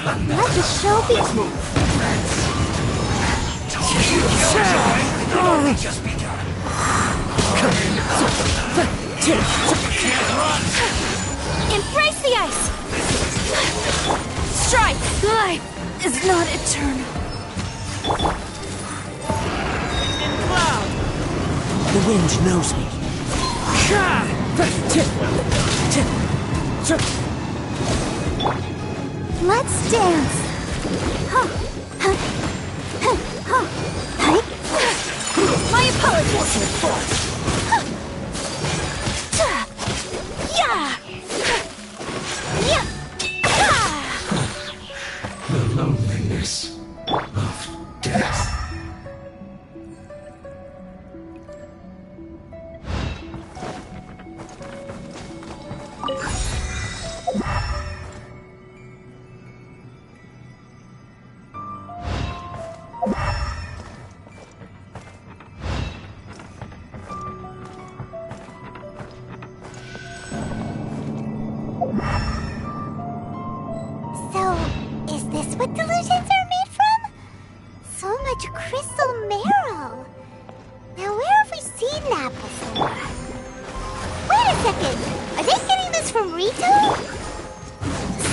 Let the show be. Let's move. Just begun. Embrace the ice! Strike! Life is not eternal. In cloud! The wind knows me. Let's dance! My apologies! The loneliness of death. So, is this what delusions are made from? So much crystal marrow. Now where have we seen that before? Wait a second! Are they getting this from Rito?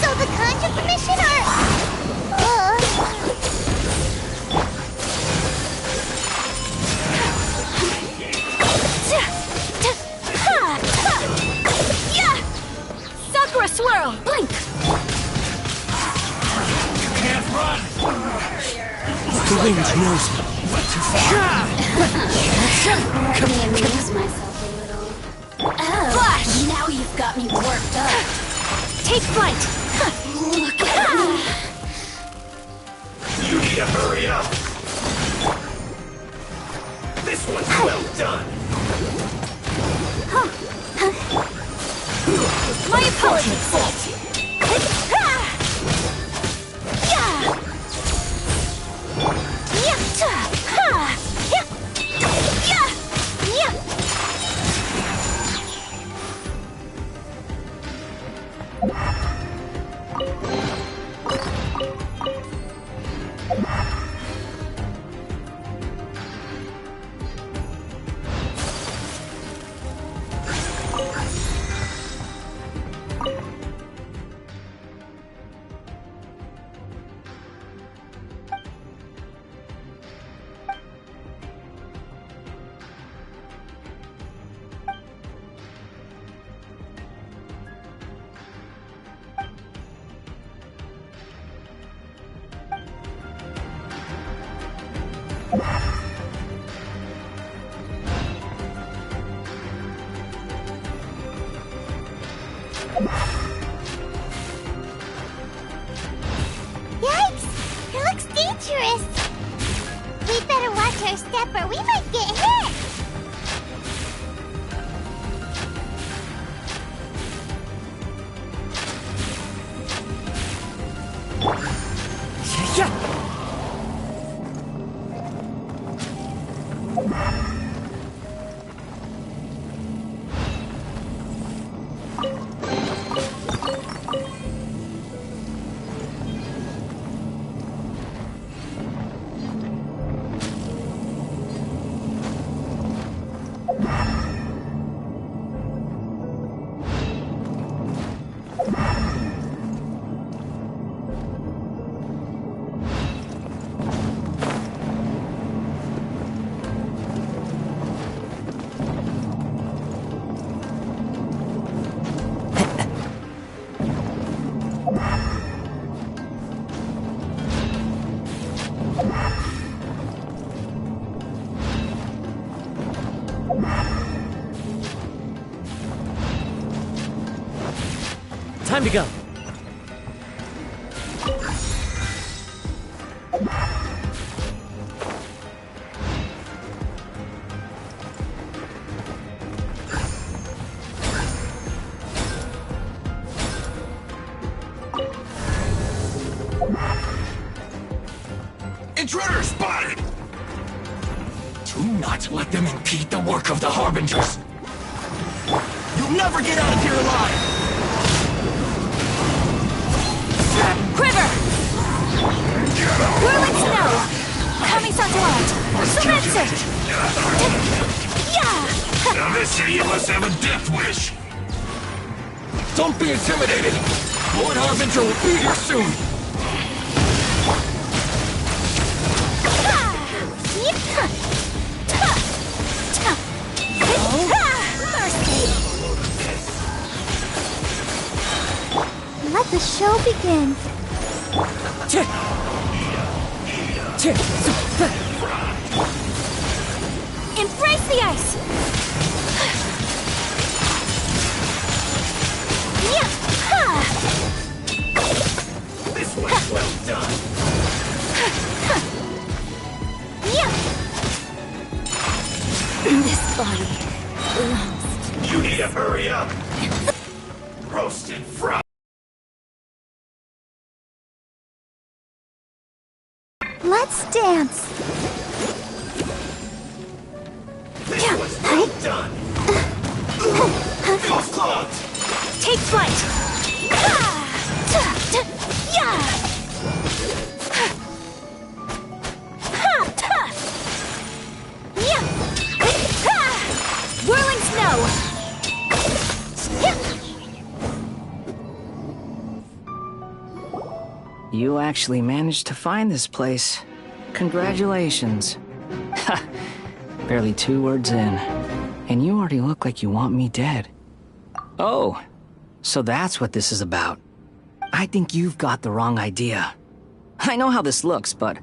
So the Conjure Commission are... Sakura swirl! Blink! Can't run! The wind knows me. Went too far. Let me amuse myself a little. Oh, Flash! now you've got me worked up. Take flight! Look at me. You need to hurry up. This one's well done. My apologies! Yikes! It looks dangerous! We'd better watch our step or we might get hit! Time to go. Intruder spotted! Do not let them impede the work of the Harbingers. You'll never get out of here alive! Quiver! Now they say you must have a death wish. Don't be intimidated. Lord Harbinger will be here soon. Let the show begin. Embrace the ice! This was well done. This body belongs. You need to hurry up. Roasted fried. Let's dance. This was well done. Off clogged. Take flight. Whirling snow. You actually managed to find this place. Congratulations. Ha! Barely 2 words in, and you already look like you want me dead. Oh, so that's what this is about. I think you've got the wrong idea. I know how this looks, but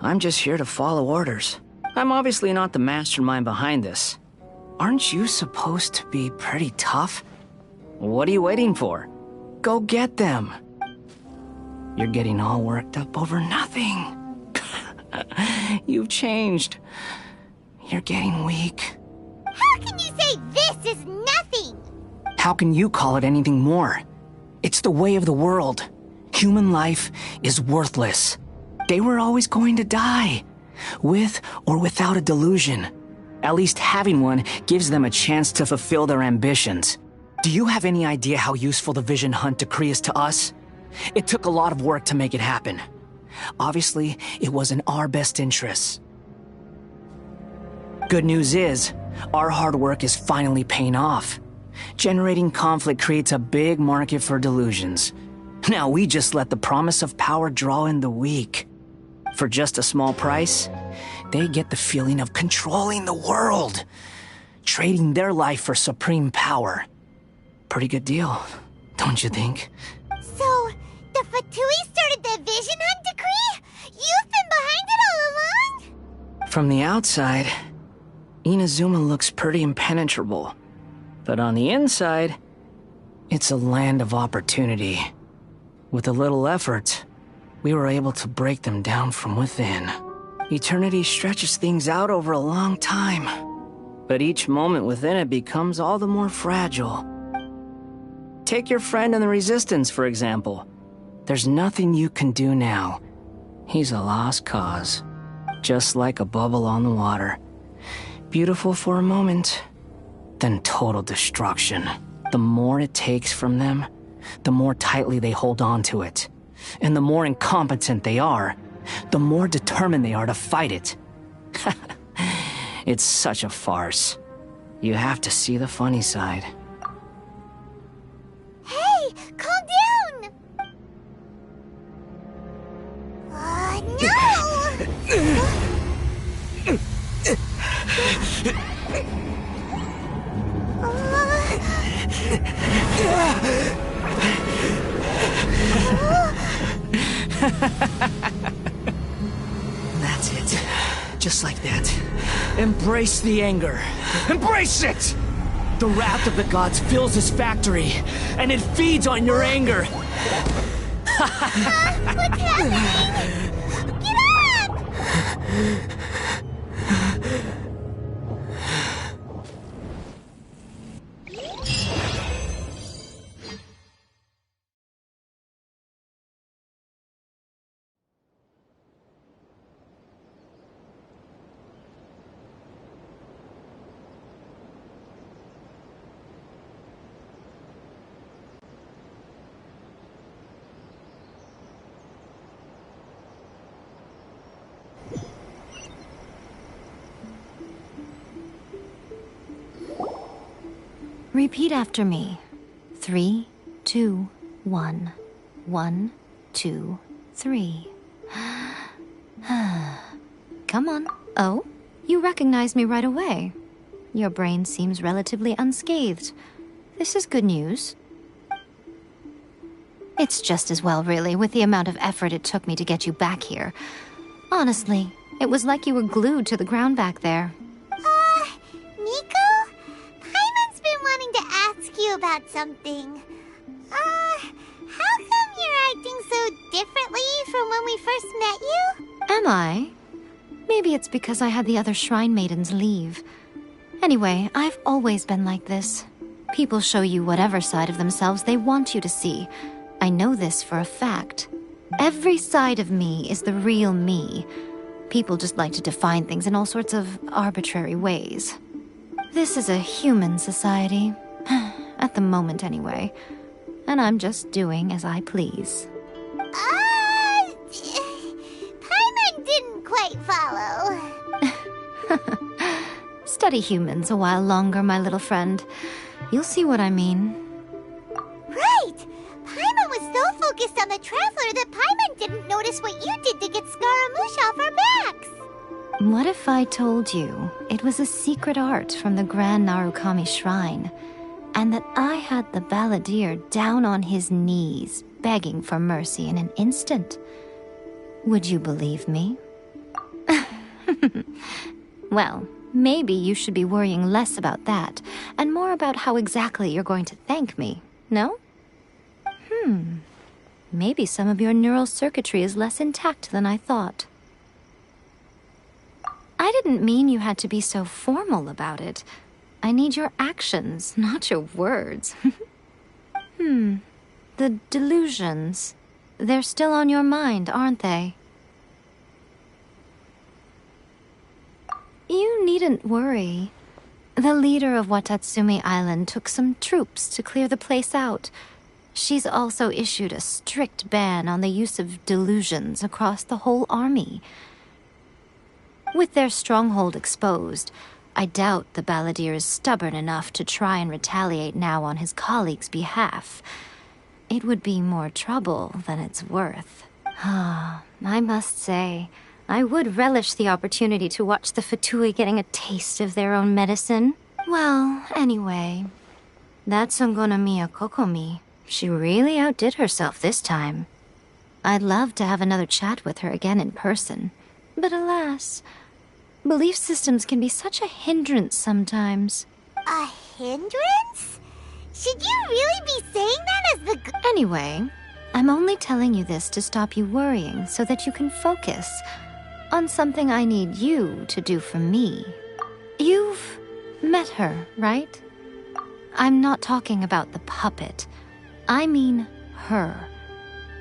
I'm just here to follow orders. I'm obviously not the mastermind behind this. Aren't you supposed to be pretty tough? What are you waiting for? Go get them. You're getting all worked up over nothing. You've changed. You're getting weak. How can you say this is nothing? How can you call it anything more? It's the way of the world. Human life is worthless. They were always going to die, with or without a delusion. At least having one gives them a chance to fulfill their ambitions. Do you have any idea how useful the Vision Hunt decree is to us? It took a lot of work to make it happen. Obviously, it was in our best interests. Good news is, our hard work is finally paying off. Generating conflict creates a big market for delusions. Now we just let the promise of power draw in the weak. For just a small price, they get the feeling of controlling the world, trading their life for supreme power. Pretty good deal, don't you think? So, the Fatui started the Vision Hunt decree? You've been behind it all along? From the outside, Inazuma looks pretty impenetrable. But on the inside, it's a land of opportunity. With a little effort, we were able to break them down from within. Eternity stretches things out over a long time, but each moment within it becomes all the more fragile. Take your friend in the Resistance, for example. There's nothing you can do now. He's a lost cause, just like a bubble on the water. Beautiful for a moment, then total destruction. The more it takes from them, the more tightly they hold on to it. And the more incompetent they are, the more determined they are to fight it. It's such a farce. You have to see the funny side. Hey, calm down! That's it. Just like that. Embrace the anger. Embrace it! The wrath of the gods fills this factory, and it feeds on your anger. What's happening? Get up! Repeat after me. 3, 2, 1. 1, 2, 3. Come on. Oh, you recognize me right away. Your brain seems relatively unscathed. This is good news. It's just as well, really, with the amount of effort it took me to get you back here. Honestly, it was like you were glued to the ground back there. Nico? Paimon's been wanting to ask you about something. How come you're acting so differently from when we first met you? Am I? Maybe it's because I had the other shrine maidens leave. Anyway, I've always been like this. People show you whatever side of themselves they want you to see. I know this for a fact. Every side of me is the real me. People just like to define things in all sorts of arbitrary ways. This is a human society. At the moment, anyway. And I'm just doing as I please. Paimon didn't quite follow. Study humans a while longer, my little friend. You'll see what I mean. Right! Paimon was so focused on the Traveler that Paimon didn't notice what you did to get Scaramouche off our backs. What if I told you it was a secret art from the Grand Narukami Shrine, and that I had the balladeer down on his knees, begging for mercy in an instant? Would you believe me? Well, maybe you should be worrying less about that, and more about how exactly you're going to thank me, no? Maybe some of your neural circuitry is less intact than I thought. I didn't mean you had to be so formal about it. I need your actions, not your words. The delusions. They're still on your mind, aren't they? You needn't worry. The leader of Watatsumi Island took some troops to clear the place out. She's also issued a strict ban on the use of delusions across the whole army. With their stronghold exposed, I doubt the balladeer is stubborn enough to try and retaliate now on his colleague's behalf. It would be more trouble than it's worth. I must say, I would relish the opportunity to watch the Fatui getting a taste of their own medicine. Well, anyway, that's Songonomiya Kokomi. She really outdid herself this time. I'd love to have another chat with her again in person. But alas, belief systems can be such a hindrance sometimes. A hindrance? Should you really be saying that as the Anyway, I'm only telling you this to stop you worrying so that you can focus on something I need you to do for me. You've met her, right? I'm not talking about the puppet. I mean her.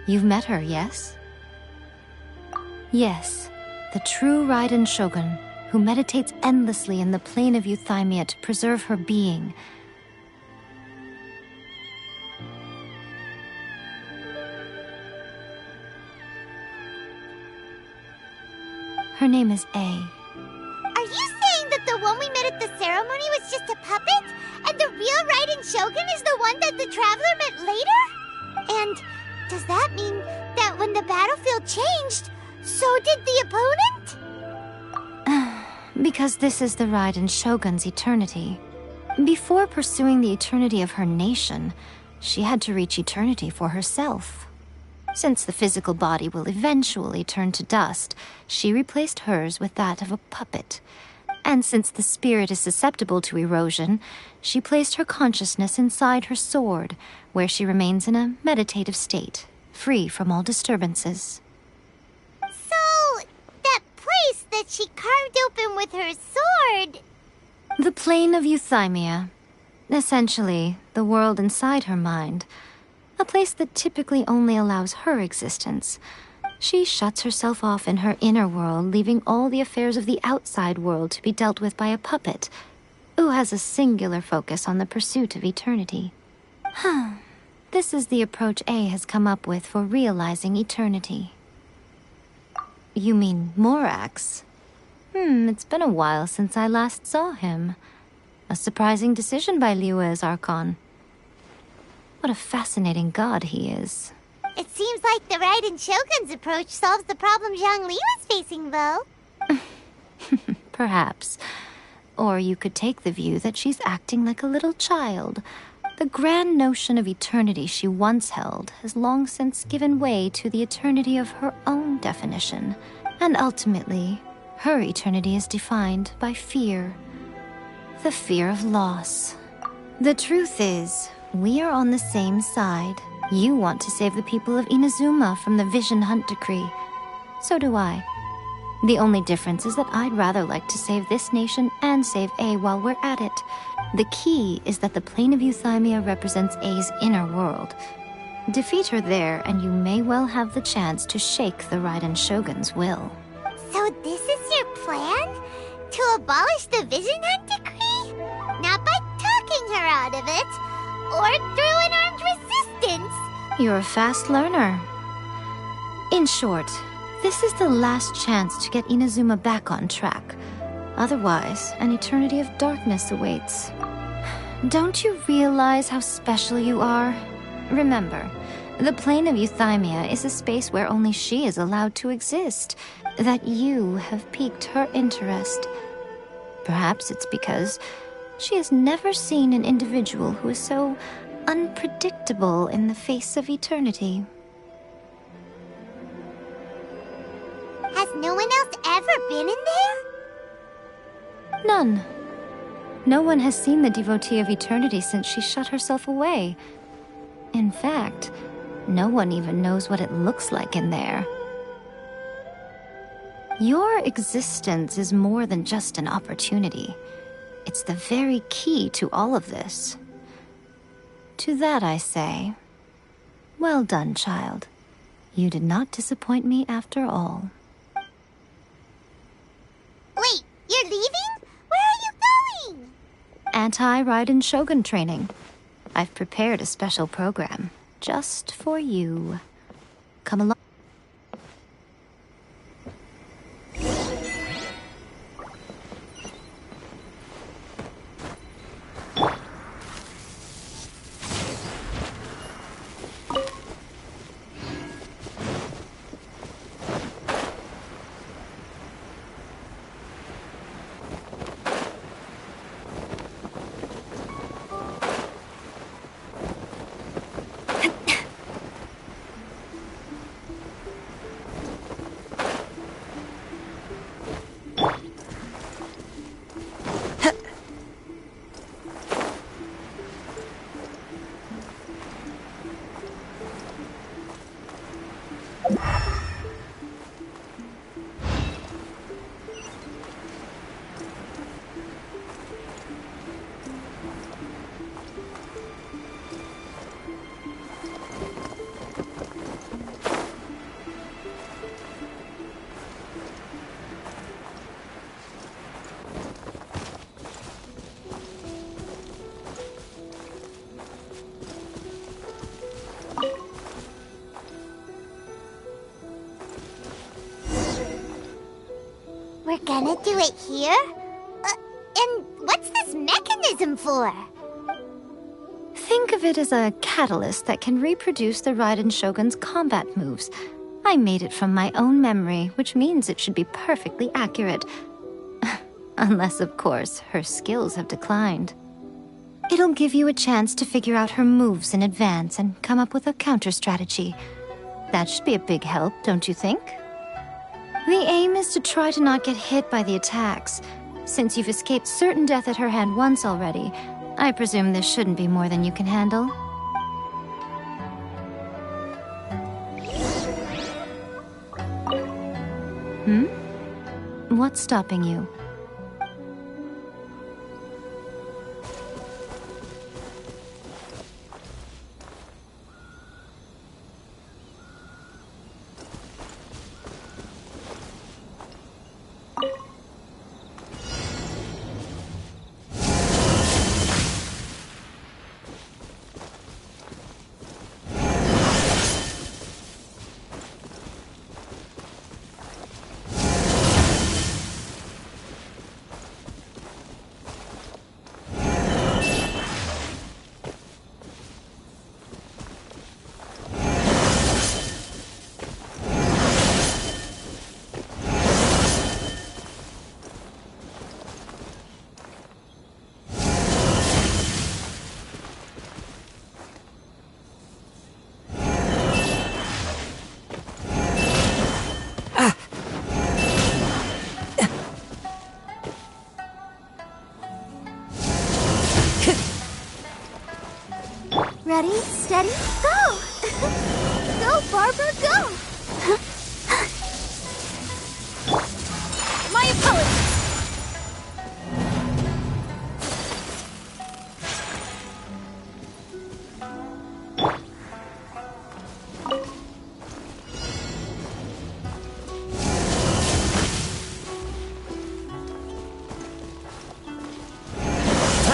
You've met her, yes? Yes, the true Raiden Shogun, who meditates endlessly in the plane of Euthymia to preserve her being. Her name is A. Are you saying that the one we met at the ceremony was just a puppet? And the real Raiden Shogun is the one that the Traveler met later? And does that mean that when the battlefield changed, so did the opponent? Because this is the Raiden Shogun's eternity. Before pursuing the eternity of her nation, she had to reach eternity for herself. Since the physical body will eventually turn to dust, she replaced hers with that of a puppet. And since the spirit is susceptible to erosion, she placed her consciousness inside her sword, where she remains in a meditative state, free from all disturbances. So, that place that she carved open with her sword... The plane of Euthymia. Essentially, the world inside her mind. A place that typically only allows her existence. She shuts herself off in her inner world, leaving all the affairs of the outside world to be dealt with by a puppet, who has a singular focus on the pursuit of eternity. This is the approach A has come up with for realizing eternity. You mean Morax? It's been a while since I last saw him. A surprising decision by Liyue's archon. What a fascinating god he is. It seems like the Raiden Shogun's approach solves the problem Zhongli was facing, though. Perhaps. Or you could take the view that she's acting like a little child. The grand notion of eternity she once held has long since given way to the eternity of her own definition. And ultimately, her eternity is defined by fear. The fear of loss. The truth is, we are on the same side. You want to save the people of Inazuma from the Vision Hunt decree. So do I. The only difference is that I'd rather like to save this nation and save A while we're at it. The key is that the plane of Euthymia represents A's inner world. Defeat her there, and you may well have the chance to shake the Raiden Shogun's will. So this is your plan? To abolish the Vision Hunt decree? Not by talking her out of it, or through an armed resistance. You're a fast learner. In short, this is the last chance to get Inazuma back on track. Otherwise, an eternity of darkness awaits. Don't you realize how special you are? Remember, the plane of Euthymia is a space where only she is allowed to exist. That you have piqued her interest. Perhaps it's because she has never seen an individual who is so unpredictable in the face of eternity. Has no one else ever been in there? None. No one has seen the devotee of eternity since she shut herself away. In fact, no one even knows what it looks like in there. Your existence is more than just an opportunity. It's the very key to all of this. To that I say, well done, child. You did not disappoint me after all. Wait, you're leaving? Where are you going? Anti-Raiden Shogun training. I've prepared a special program just for you. Come along. We're gonna do it here? And what's this mechanism for? Think of it as a catalyst that can reproduce the Raiden Shogun's combat moves. I made it from my own memory, which means it should be perfectly accurate. Unless, of course, her skills have declined. It'll give you a chance to figure out her moves in advance and come up with a counter-strategy. That should be a big help, don't you think? The aim is to try to not get hit by the attacks. Since you've escaped certain death at her hand once already, I presume this shouldn't be more than you can handle. What's stopping you?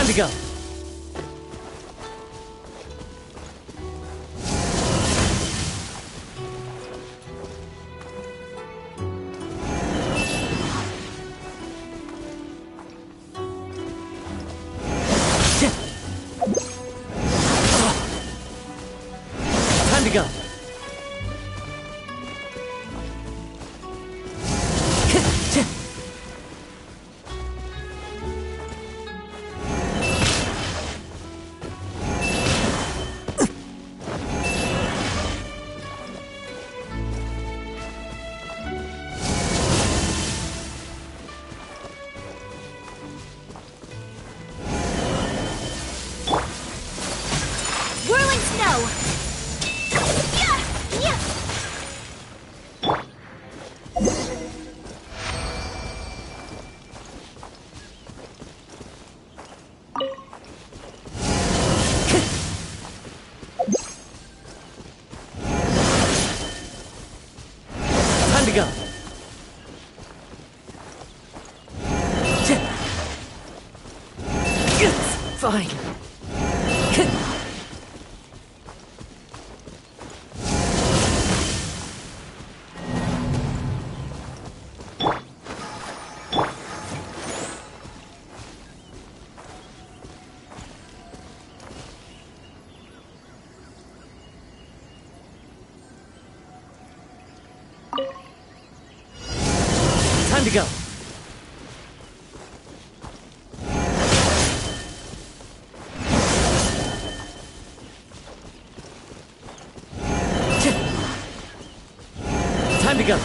Time to go. Time to go. Whirling snow! Yeah! Yeah! Time to go. Fine. Time to go. Time to go.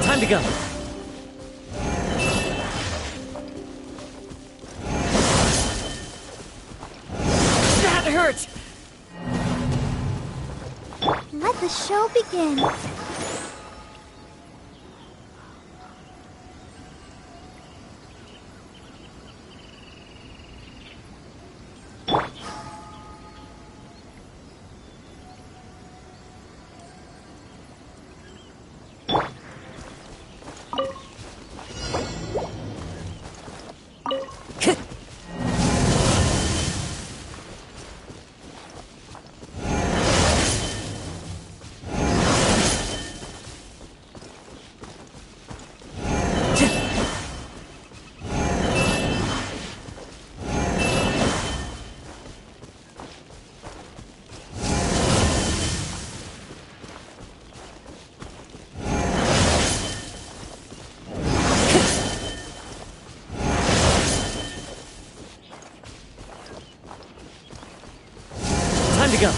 Time to go. That hurt! Let the show begin. Time to go.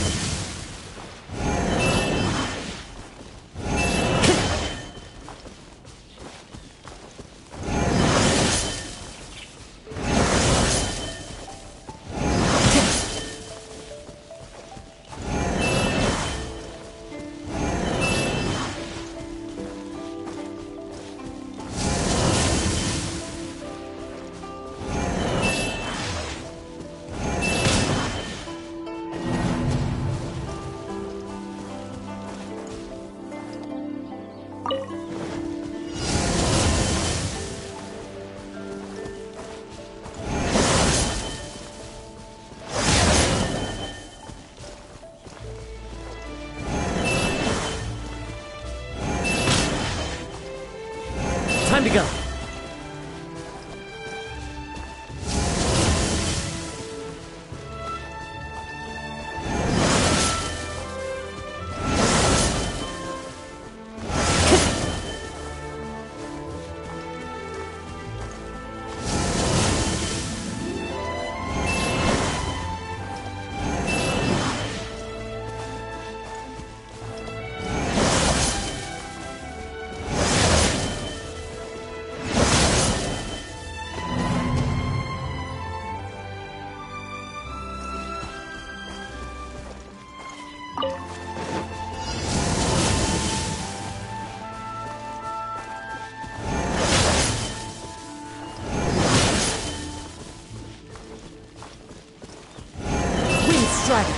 dragon.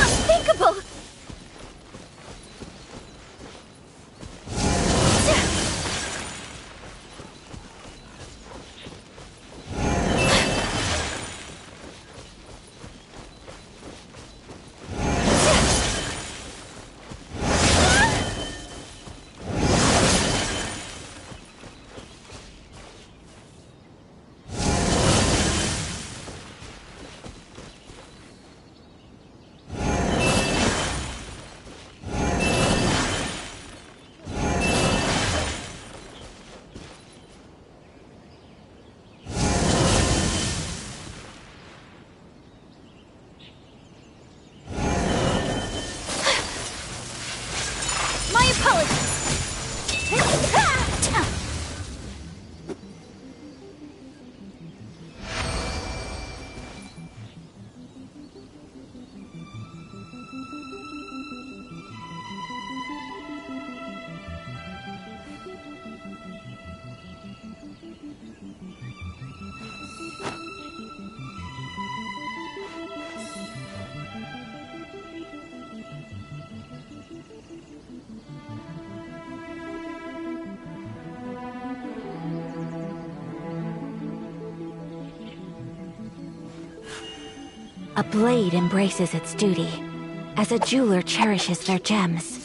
Unthinkable! My apologies! A blade embraces its duty, as a jeweler cherishes their gems.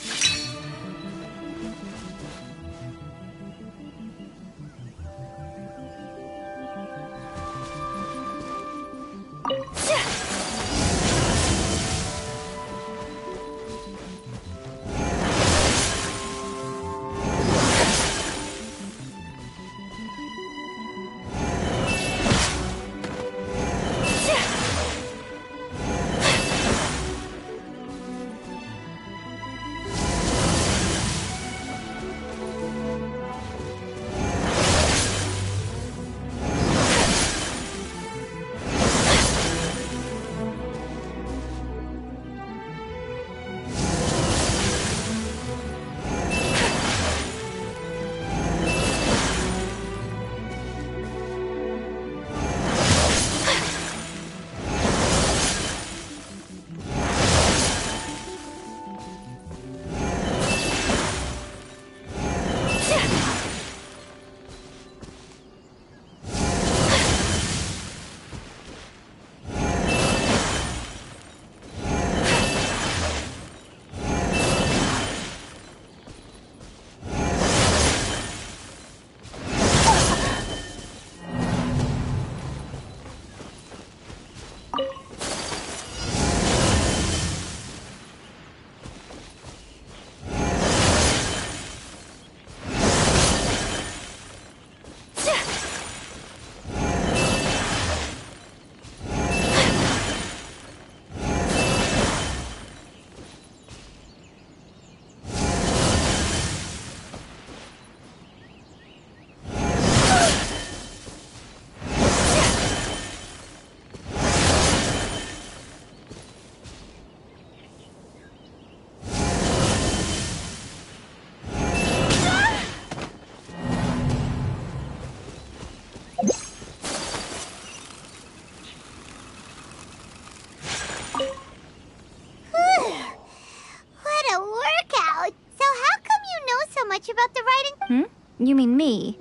You mean me?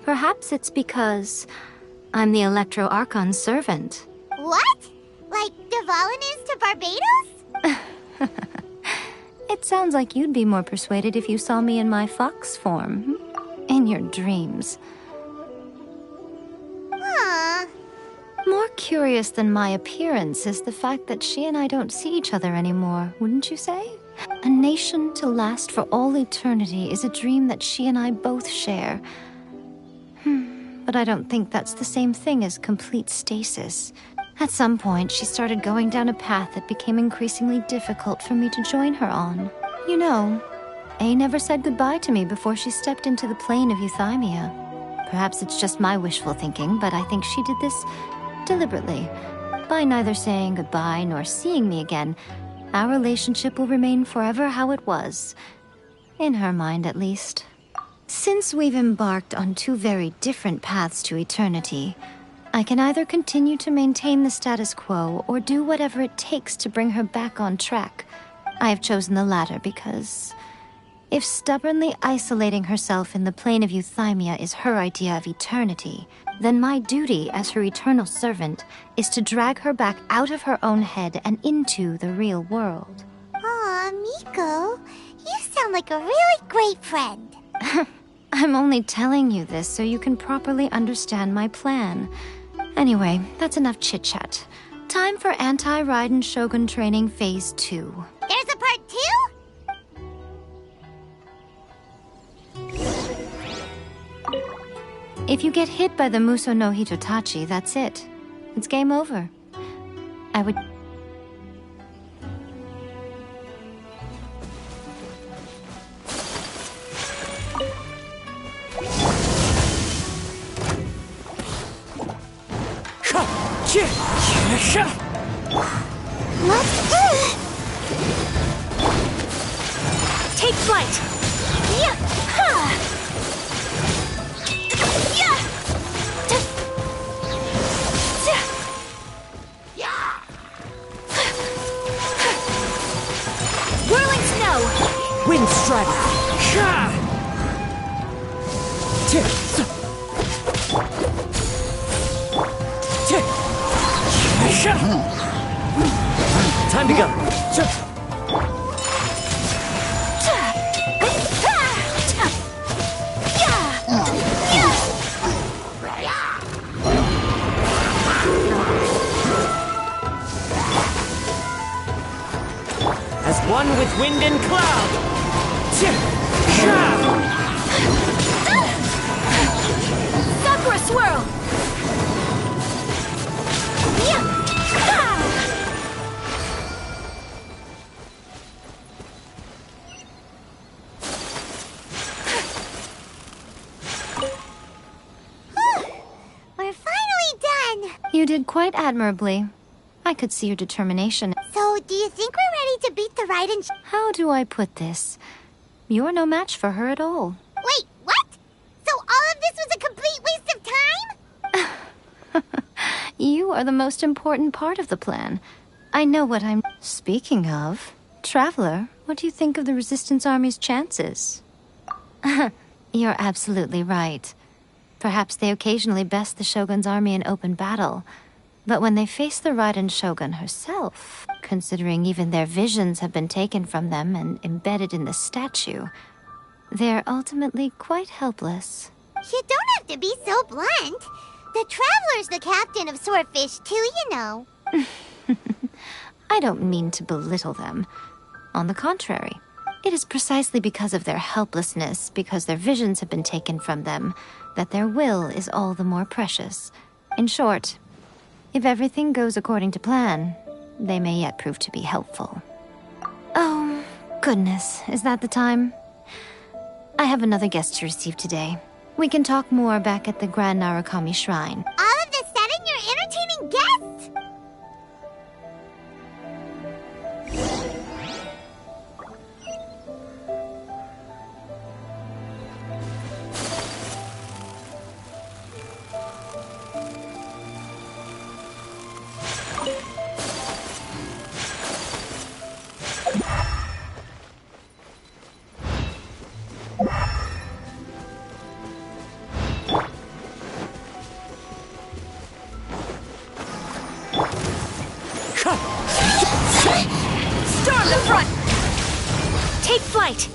Perhaps it's because I'm the Electro Archon's servant. What? Like Devalin is to Barbados? It sounds like you'd be more persuaded if you saw me in my fox form. In your dreams. Huh. More curious than my appearance is the fact that she and I don't see each other anymore, wouldn't you say? A nation to last for all eternity is a dream that she and I both share. But I don't think that's the same thing as complete stasis. At some point, she started going down a path that became increasingly difficult for me to join her on. You know, A never said goodbye to me before she stepped into the plane of Euthymia. Perhaps it's just my wishful thinking, but I think she did this deliberately. By neither saying goodbye nor seeing me again, our relationship will remain forever how it was. In her mind, at least. Since we've embarked on two very different paths to eternity, I can either continue to maintain the status quo or do whatever it takes to bring her back on track. I have chosen the latter because if stubbornly isolating herself in the plane of euthymia is her idea of eternity, then my duty as her eternal servant is to drag her back out of her own head and into the real world. Aw, Miko, you sound like a really great friend. I'm only telling you this so you can properly understand my plan. Anyway, that's enough chit-chat. Time for Anti-Raiden Shogun Training Phase 2. There's a part 2? If you get hit by the Muso no Hitotachi, that's it. It's game over. I would... What? Take flight! Yeah! Ha! Yeah! Whirling snow! Wind strike! Time to go! As one with wind and cloud! Sakura swirl! We're finally done. You did quite admirably. I could see your determination. So, do you think we're ready to beat the Raiden? How do I put this? You're no match for her at all. Wait, what? So all of this was a complete waste of time? You are the most important part of the plan. I know what I'm... Speaking of, Traveler, what do you think of the Resistance Army's chances? You're absolutely right. Perhaps they occasionally best the Shogun's army in open battle. But when they face the Raiden Shogun herself, considering even their visions have been taken from them and embedded in the statue, they're ultimately quite helpless. You don't have to be so blunt. The Traveler's the captain of Swordfish too, you know. I don't mean to belittle them. On the contrary, it is precisely because of their helplessness, because their visions have been taken from them, that their will is all the more precious. In short, if everything goes according to plan, they may yet prove to be helpful. Oh, goodness, is that the time? I have another guest to receive today. We can talk more back at the Grand Narukami Shrine. All of this said and you're entertaining guests? Storm the front! Take flight!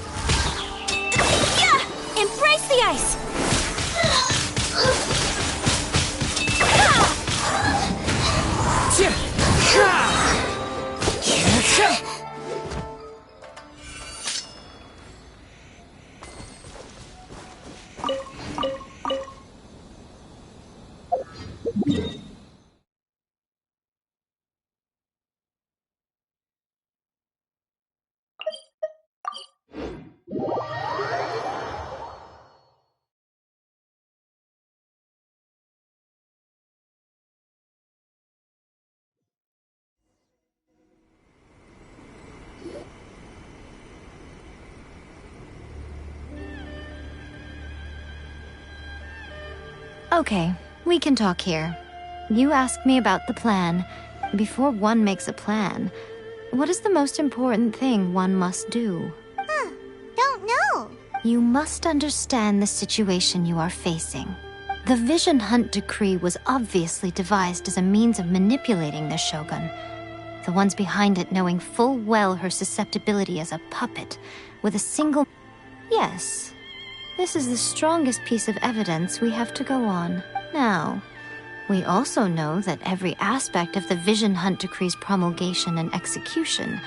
Yeah! Embrace the ice! Okay, we can talk here. You asked me about the plan. Before one makes a plan, what is the most important thing one must do? Don't know. You must understand the situation you are facing. The Vision Hunt decree was obviously devised as a means of manipulating the Shogun. The ones behind it knowing full well her susceptibility as a puppet, with a single... Yes, this is the strongest piece of evidence we have to go on. Now, we also know that every aspect of the Vision Hunt decree's promulgation and execution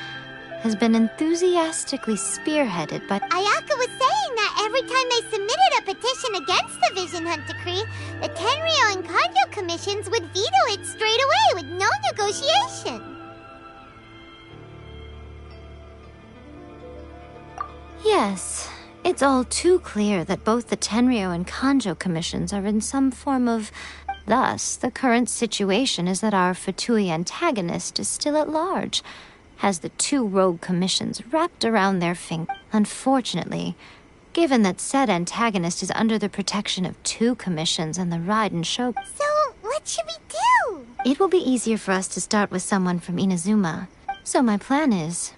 has been enthusiastically spearheaded by... Ayaka was saying that every time they submitted a petition against the Vision Hunt decree, the Tenryo and Kanjo commissions would veto it straight away with no negotiation. Yes, it's all too clear that both the Tenryo and Kanjo commissions are in some form of... Thus, the current situation is that our Fatui antagonist is still at large, has the two rogue commissions wrapped around their finger. Unfortunately, given that said antagonist is under the protection of two commissions and the Raiden Shogun... So, what should we do? It will be easier for us to start with someone from Inazuma. So my plan is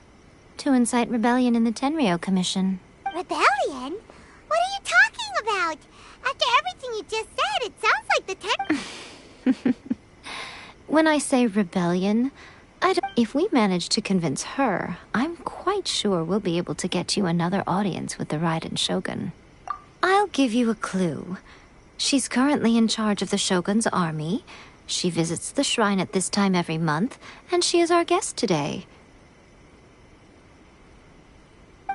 to incite rebellion in the Tenryo Commission. Rebellion? What are you talking about? After everything you just said, it sounds like the When I say rebellion, if we manage to convince her, I'm quite sure we'll be able to get you another audience with the Raiden Shogun. I'll give you a clue. She's currently in charge of the Shogun's army. She visits the shrine at this time every month, and she is our guest today.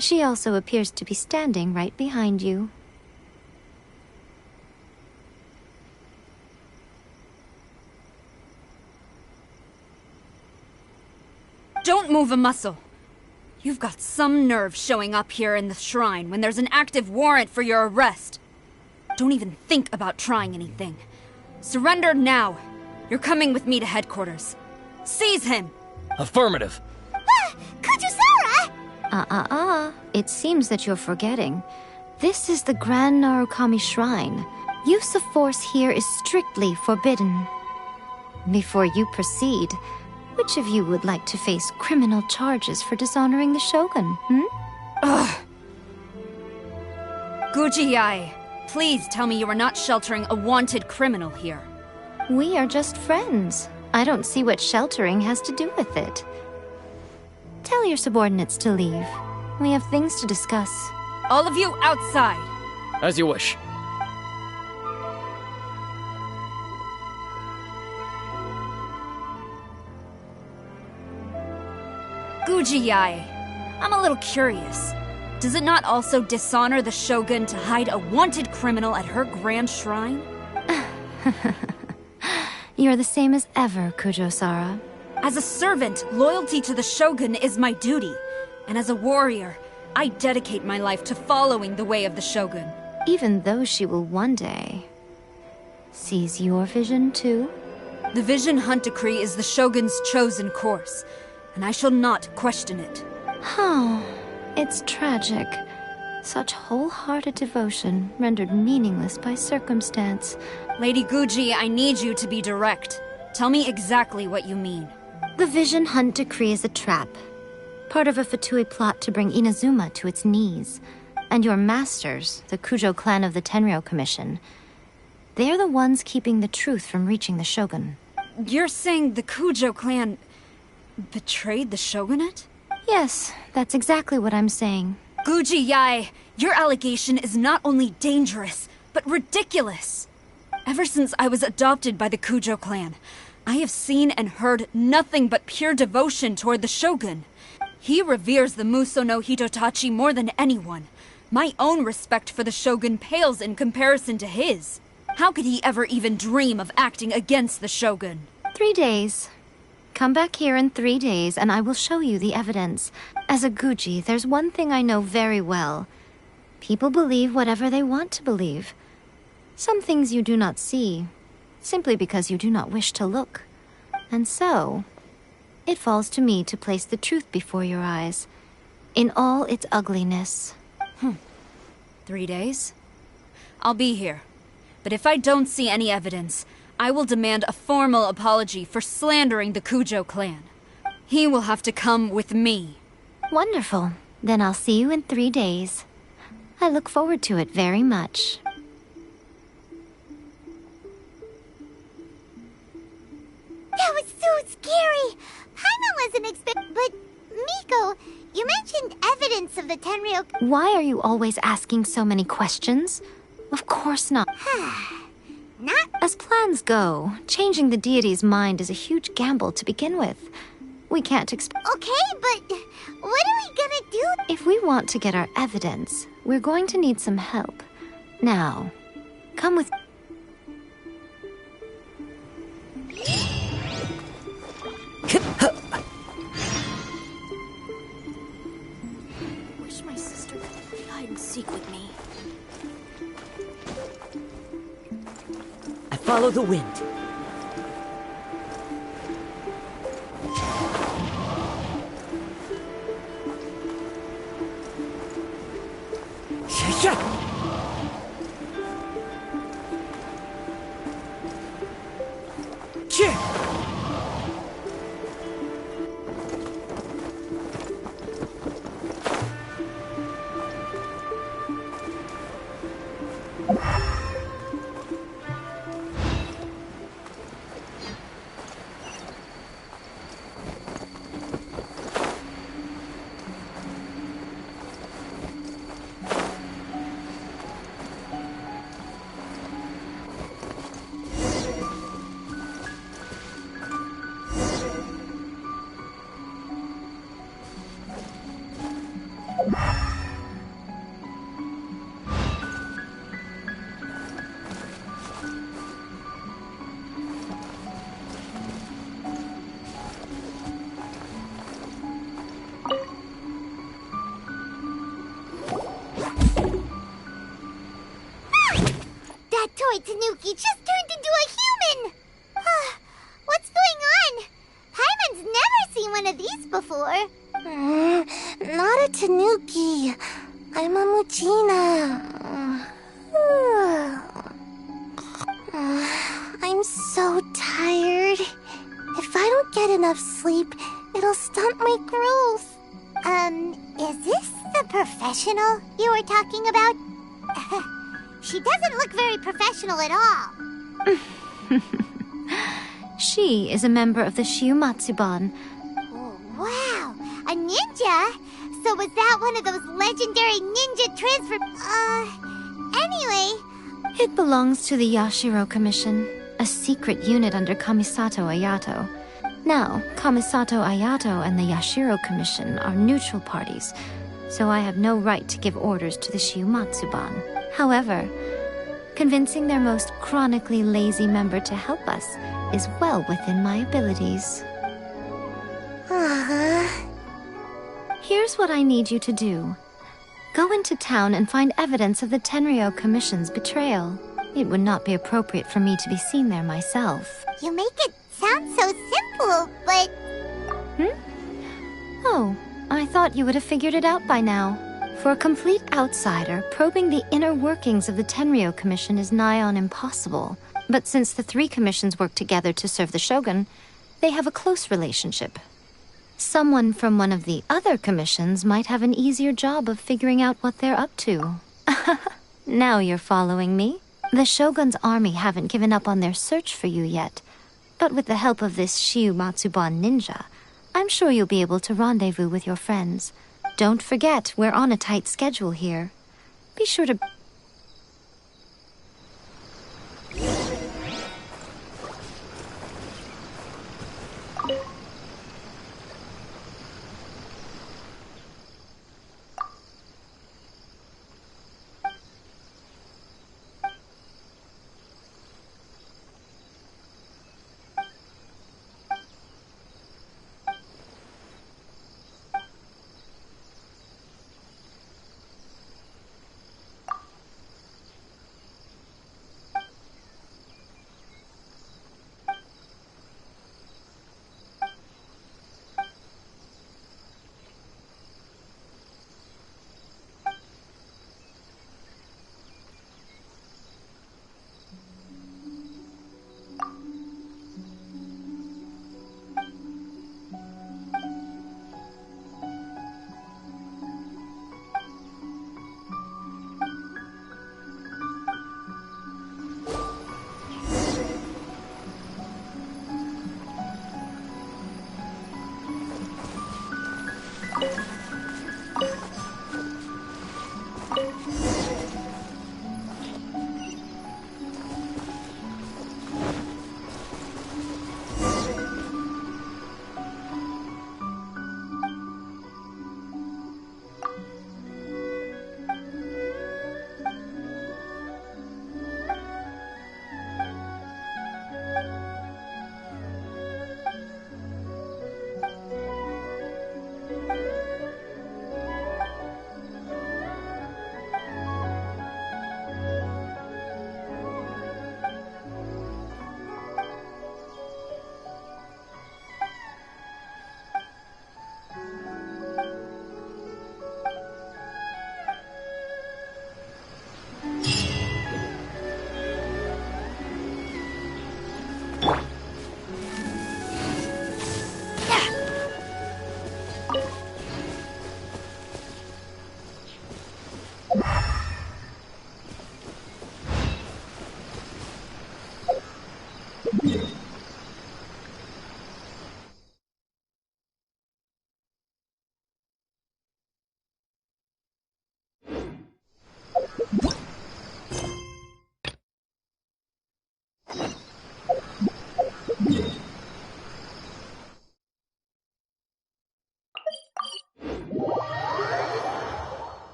She also appears to be standing right behind you. Don't move a muscle. You've got some nerve showing up here in the shrine when there's an active warrant for your arrest. Don't even think about trying anything. Surrender now. You're coming with me to headquarters. Seize him! Affirmative. Kujusara! It seems that you're forgetting. This is the Grand Narukami Shrine. Use of force here is strictly forbidden. Before you proceed, which of you would like to face criminal charges for dishonoring the Shogun, Ugh. Gujiyai, please tell me you are not sheltering a wanted criminal here. We are just friends. I don't see what sheltering has to do with it. Tell your subordinates to leave. We have things to discuss. All of you outside! As you wish. Gujiyai, I'm a little curious. Does it not also dishonor the Shogun to hide a wanted criminal at her grand shrine? You're the same as ever, Kujosara. As a servant, loyalty to the Shogun is my duty. And as a warrior, I dedicate my life to following the way of the Shogun. Even though she will one day seize your vision too? The Vision Hunt Decree is the Shogun's chosen course, and I shall not question it. Oh, it's tragic. Such wholehearted devotion rendered meaningless by circumstance. Lady Guji, I need you to be direct. Tell me exactly what you mean. The Vision Hunt Decree is a trap. Part of a Fatui plot to bring Inazuma to its knees. And your masters, the Kujo clan of the Tenryo Commission, they're the ones keeping the truth from reaching the Shogun. You're saying the Kujo clan betrayed the Shogunate? Yes, that's exactly what I'm saying. Guji Yae, your allegation is not only dangerous, but ridiculous. Ever since I was adopted by the Kujo clan, I have seen and heard nothing but pure devotion toward the Shogun. He reveres the Muso no Hitotachi more than anyone. My own respect for the Shogun pales in comparison to his. How could he ever even dream of acting against the Shogun? 3 days. Come back here in 3 days and I will show you the evidence. As a Guji, there's one thing I know very well. People believe whatever they want to believe. Some things you do not see, simply because you do not wish to look. And so, it falls to me to place the truth before your eyes, in all its ugliness. 3 days? I'll be here. But if I don't see any evidence, I will demand a formal apology for slandering the Kujo clan. He will have to come with me. Wonderful. Then I'll see you in 3 days. I look forward to it very much. That was so scary! Paimon wasn't but Miko, you mentioned evidence of the Tenryou... Why are you always asking so many questions? Of course not. Not... As plans go, changing the deity's mind is a huge gamble to begin with. We can't expect... Okay, but what are we gonna do? If we want to get our evidence, we're going to need some help. Now, come with... Wish my sister could play hide and seek with me. I follow the wind. That toy Tanuki just turned into a human! What's going on? Paimon's never seen one of these before. Not a Tanuki. I'm a Muchina. I'm so tired. If I don't get enough sleep, it'll stunt my growth. Is this the professional you were talking about? She doesn't look very professional at all. She is a member of the Shiumatsuban. Oh, wow, a ninja? So was that one of those legendary ninja anyway... It belongs to the Yashiro Commission, a secret unit under Kamisato Ayato. Now, Kamisato Ayato and the Yashiro Commission are neutral parties, so I have no right to give orders to the Shiumatsuban. However, convincing their most chronically lazy member to help us is well within my abilities. Here's what I need you to do. Go into town and find evidence of the Tenryou Commission's betrayal. It would not be appropriate for me to be seen there myself. You make it sound so simple, but... Oh, I thought you would have figured it out by now. For a complete outsider, probing the inner workings of the Tenryou Commission is nigh on impossible. But since the 3 commissions work together to serve the Shogun, they have a close relationship. Someone from one of the other commissions might have an easier job of figuring out what they're up to. Now you're following me. The Shogun's army haven't given up on their search for you yet. But with the help of this Shiumatsuban ninja, I'm sure you'll be able to rendezvous with your friends. Don't forget, we're on a tight schedule here. Be sure to...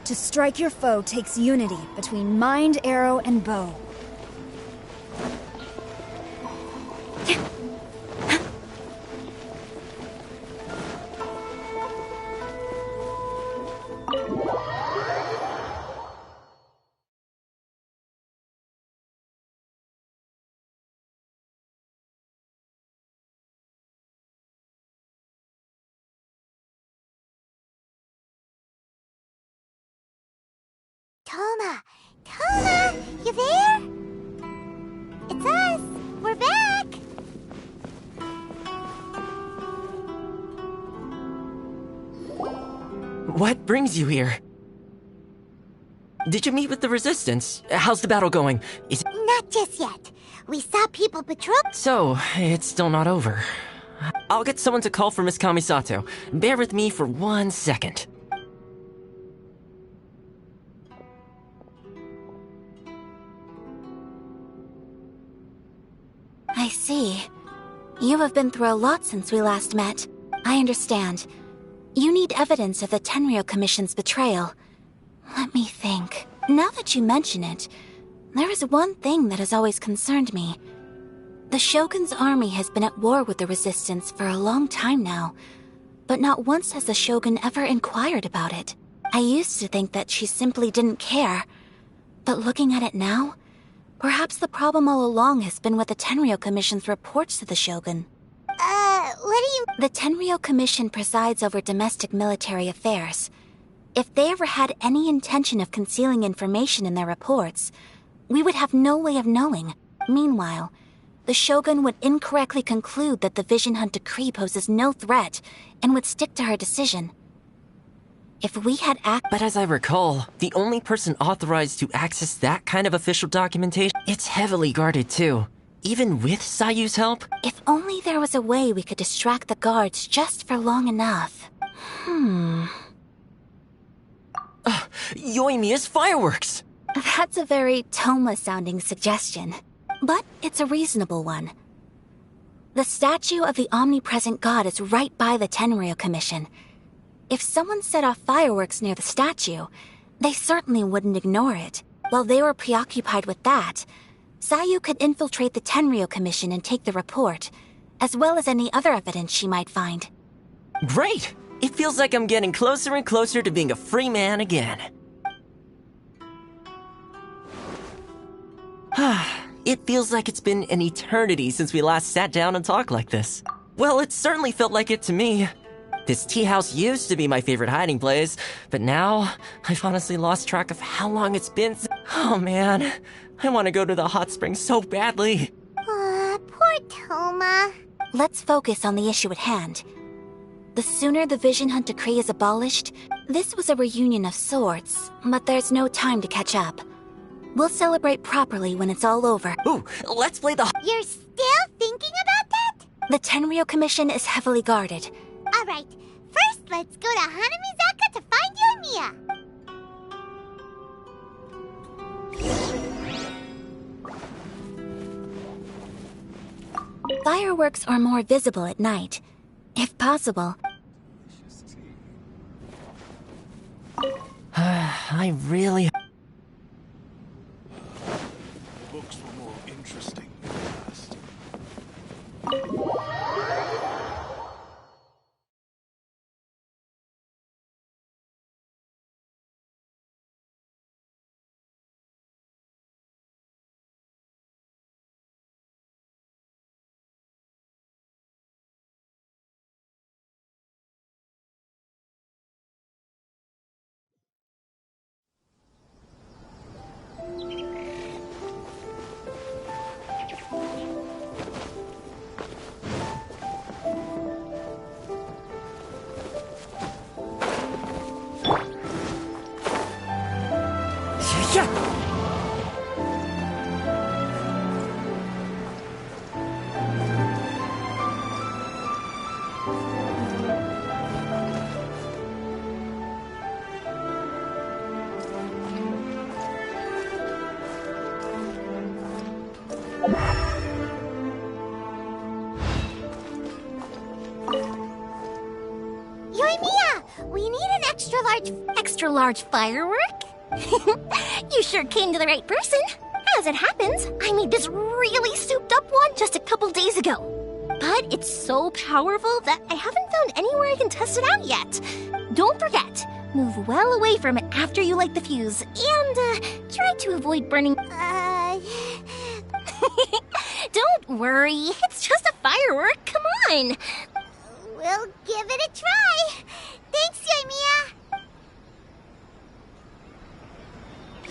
To strike your foe takes unity between mind, arrow, and bow. Toma! Toma! You there? It's us! We're back! What brings you here? Did you meet with the Resistance? How's the battle going? Not just yet. We saw people patrol. So, it's still not over. I'll get someone to call for Miss Kamisato. Bear with me for 1 second. I see. You have been through a lot since we last met. I understand. You need evidence of the Tenryou Commission's betrayal. Let me think. Now that you mention it, there is one thing that has always concerned me. The Shogun's army has been at war with the Resistance for a long time now, but not once has the Shogun ever inquired about it. I used to think that she simply didn't care, but looking at it now, perhaps the problem all along has been with the Tenryou Commission's reports to the Shogun. What do you... The Tenryou Commission presides over domestic military affairs. If they ever had any intention of concealing information in their reports, we would have no way of knowing. Meanwhile, the Shogun would incorrectly conclude that the Vision Hunt decree poses no threat and would stick to her decision. If we had But as I recall, the only person authorized to access that kind of official documentation, it's heavily guarded too. Even with Sayu's help? If only there was a way we could distract the guards just for long enough. Yoimiya's fireworks! That's a very Toma-sounding suggestion, but it's a reasonable one. The statue of the omnipresent god is right by the Tenryou Commission. If someone set off fireworks near the statue, they certainly wouldn't ignore it. While they were preoccupied with that, Sayu could infiltrate the Tenryou Commission and take the report, as well as any other evidence she might find. Great! It feels like I'm getting closer and closer to being a free man again. It feels like it's been an eternity since we last sat down and talked like this. Well, it certainly felt like it to me. This tea house used to be my favorite hiding place, but now I've honestly lost track of how long it's been. Oh man, I want to go to the hot springs so badly. Poor Toma. Let's focus on the issue at hand. The sooner the Vision Hunt decree is abolished, this was a reunion of sorts, but there's no time to catch up. We'll celebrate properly when it's all over. Ooh, let's play the... You're still thinking about that? The Tenryou Commission is heavily guarded. Alright, first let's go to Hanamizaka to find Yoimiya. Fireworks are more visible at night. If possible. I really... Books were more interesting than past. Yoimiya, we need an extra large firework? You sure came to the right person. As it happens, I made this really souped up one just a couple days ago. But it's so powerful that I haven't found anywhere I can test it out yet. Don't forget, move well away from it after you light the fuse, and try to avoid burning. Don't worry, it's just a firework, come on. We'll give it a try. Thanks, Yoimiya.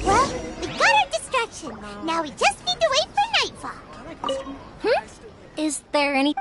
Well, we got our distraction. Now we just need to wait for nightfall. Is there any...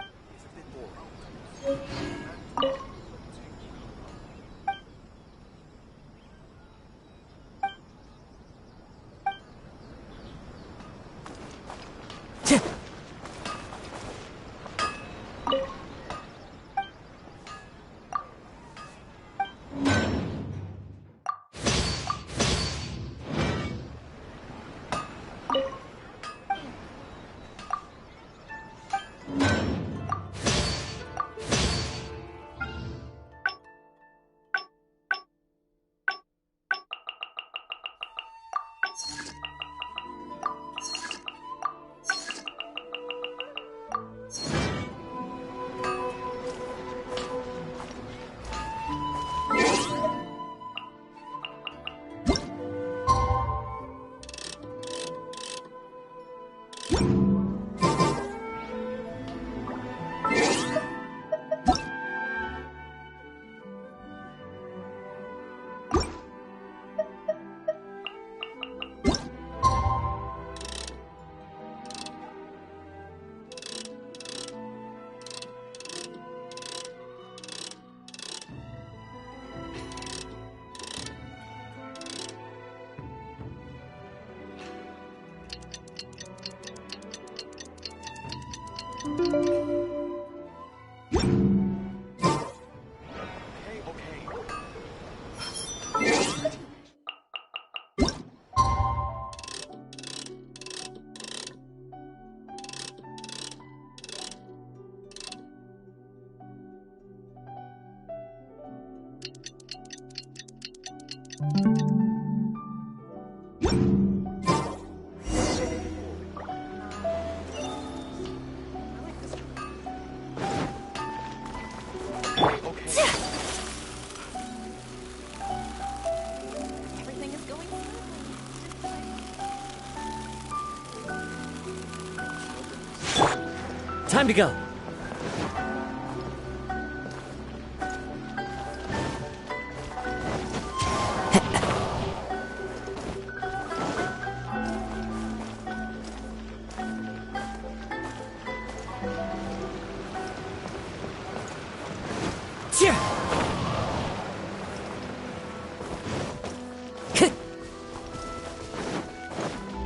Time to go.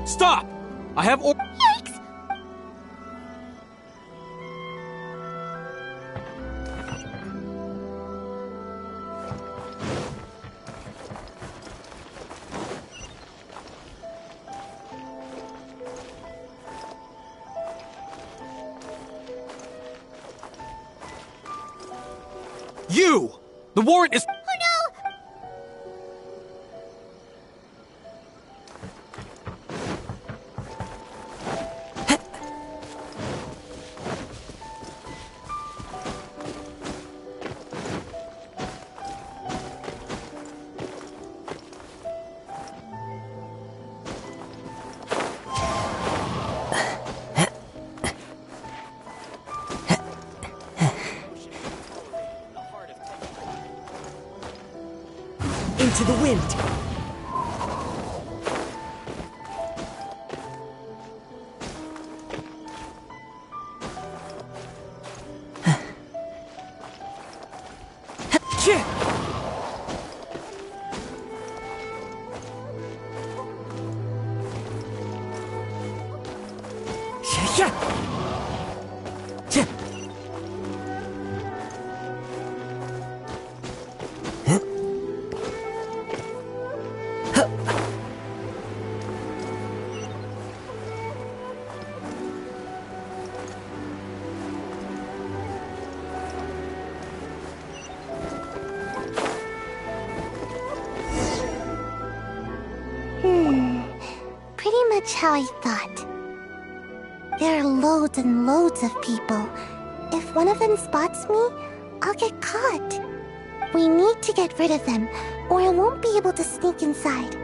Stop! I have or- Yikes! You! The warrant is- Into the wind! pretty much how I thought. There are loads and loads of people. If one of them spots me, I'll get caught. We need to get rid of them, or I won't be able to sneak inside.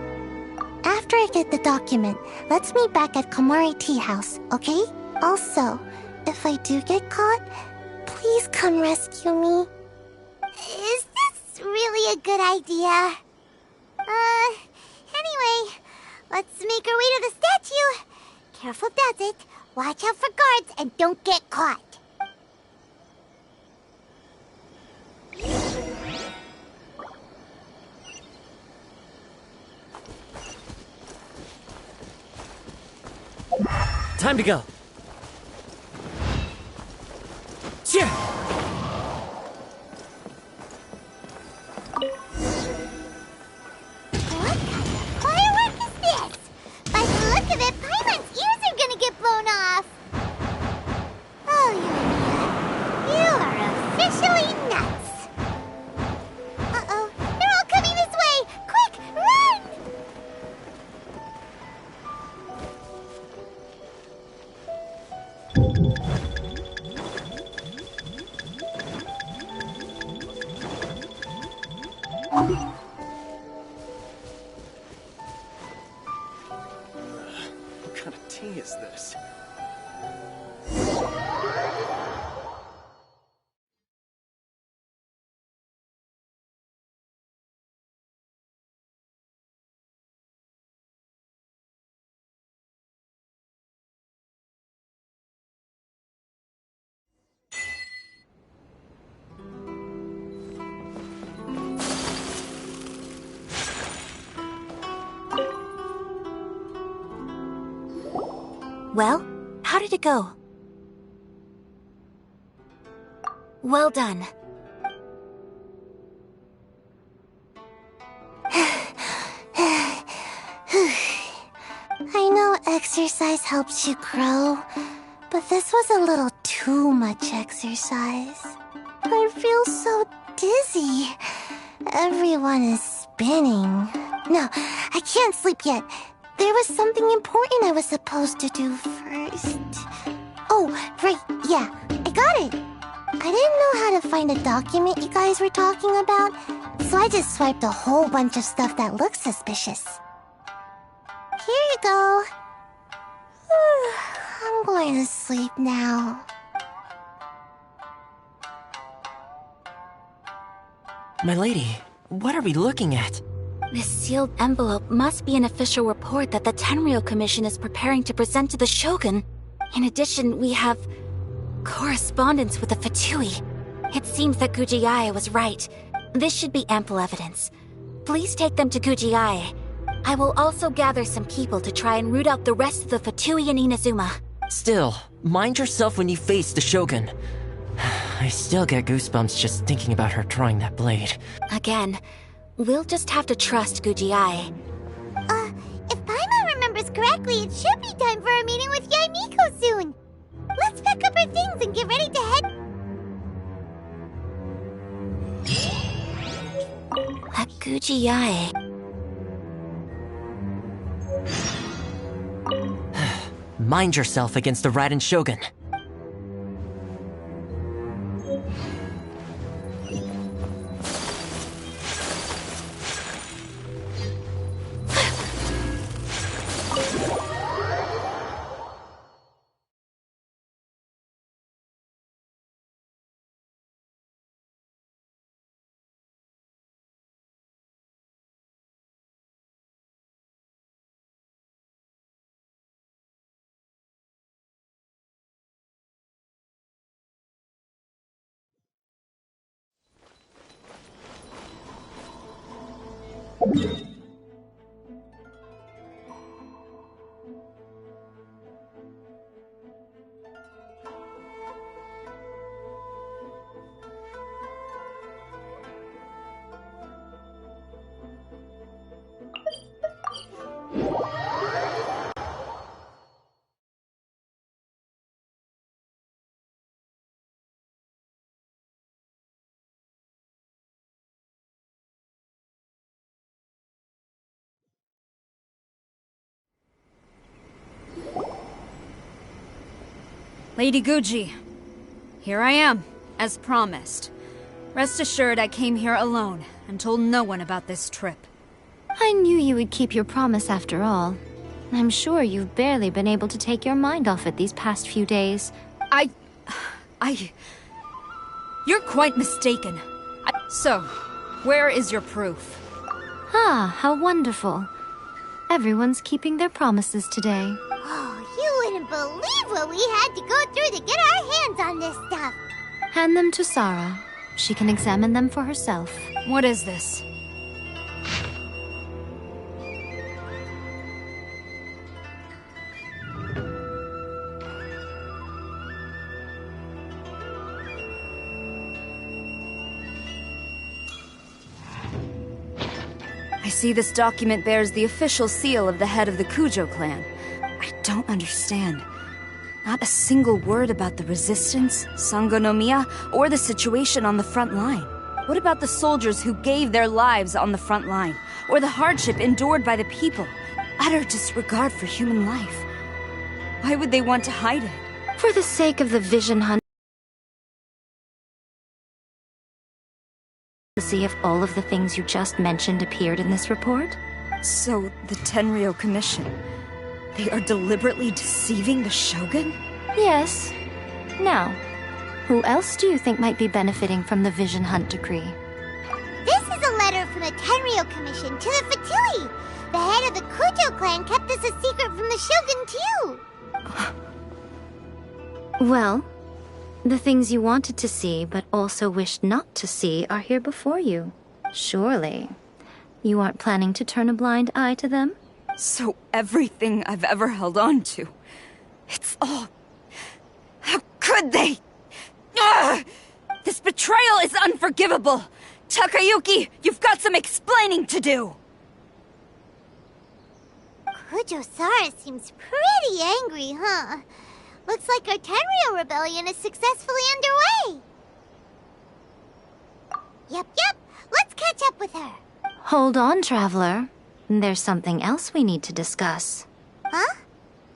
After I get the document, let's meet back at Komari Tea House, okay? Also, if I do get caught, please come rescue me. Is this really a good idea? Anyway, let's make our way to the statue. Careful does it. Watch out for guards and don't get caught. Time to go. What kind of firework is this? By the look of it, Paimon's ears are gonna get blown off. Oh, you are officially nuts. Uh-oh, they're all coming this way. Quick, run! What kind of tea is this? Well, how did it go? Well done. I know exercise helps you grow, but this was a little too much exercise. I feel so dizzy. Everyone is spinning. No, I can't sleep yet. There was something important I was supposed to do first. Oh, right, yeah, I got it. I didn't know how to find a document you guys were talking about, so I just swiped a whole bunch of stuff that looks suspicious. Here you go. I'm going to sleep now. My lady, what are we looking at? This sealed envelope must be an official report that the Tenryou Commission is preparing to present to the Shogun. In addition, we have correspondence with the Fatui. It seems that Gujiae was right. This should be ample evidence. Please take them to Gujiae. I will also gather some people to try and root out the rest of the Fatui in Inazuma. Still, mind yourself when you face the Shogun. I still get goosebumps just thinking about her drawing that blade. Again, we'll just have to trust Gujiae. If Paimon remembers correctly, it should be time for a meeting with Yaimiko soon. Let's pack up our things and get ready to head... At Gujiae. Mind yourself against the Raiden Shogun. Lady Guji, here I am, as promised. Rest assured I came here alone and told no one about this trip. I knew you would keep your promise after all. I'm sure you've barely been able to take your mind off it these past few days. You're quite mistaken. So, where is your proof? Ah, how wonderful. Everyone's keeping their promises today. Oh, you wouldn't believe what we had to go through to get our hands on this stuff. Hand them to Sarah. She can examine them for herself. What is this? I see this document bears the official seal of the head of the Kujo clan. I don't understand. Not a single word about the resistance, Sangonomiya, or the situation on the front line. What about the soldiers who gave their lives on the front line? Or the hardship endured by the people? Utter disregard for human life. Why would they want to hide it? For the sake of the vision hunt, to see if all of the things you just mentioned appeared in this report? So, the Tenryo Commission, they are deliberately deceiving the Shogun? Yes. Now, who else do you think might be benefiting from the Vision Hunt decree? This is a letter from the Tenryo Commission to the Fatui. The head of the Kujo clan kept this a secret from the Shogun, too. Well, the things you wanted to see but also wished not to see are here before you. Surely, you aren't planning to turn a blind eye to them? So everything I've ever held on to, it's all... How could they? Ugh! This betrayal is unforgivable! Takayuki, you've got some explaining to do! Kujo-Sara seems pretty angry, huh? Looks like our Tenryo rebellion is successfully underway. Yep. Let's catch up with her. Hold on, Traveler. There's something else we need to discuss. Huh?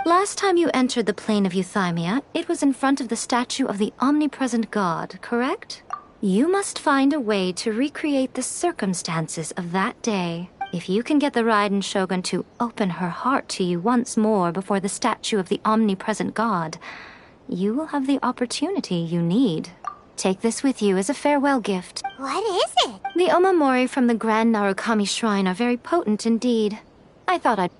Last time you entered the plane of Euthymia, it was in front of the statue of the omnipresent god, correct? You must find a way to recreate the circumstances of that day. If you can get the Raiden Shogun to open her heart to you once more before the statue of the omnipresent god, you will have the opportunity you need. Take this with you as a farewell gift. What is it? The omamori from the Grand Narukami Shrine are very potent indeed. I thought I'd...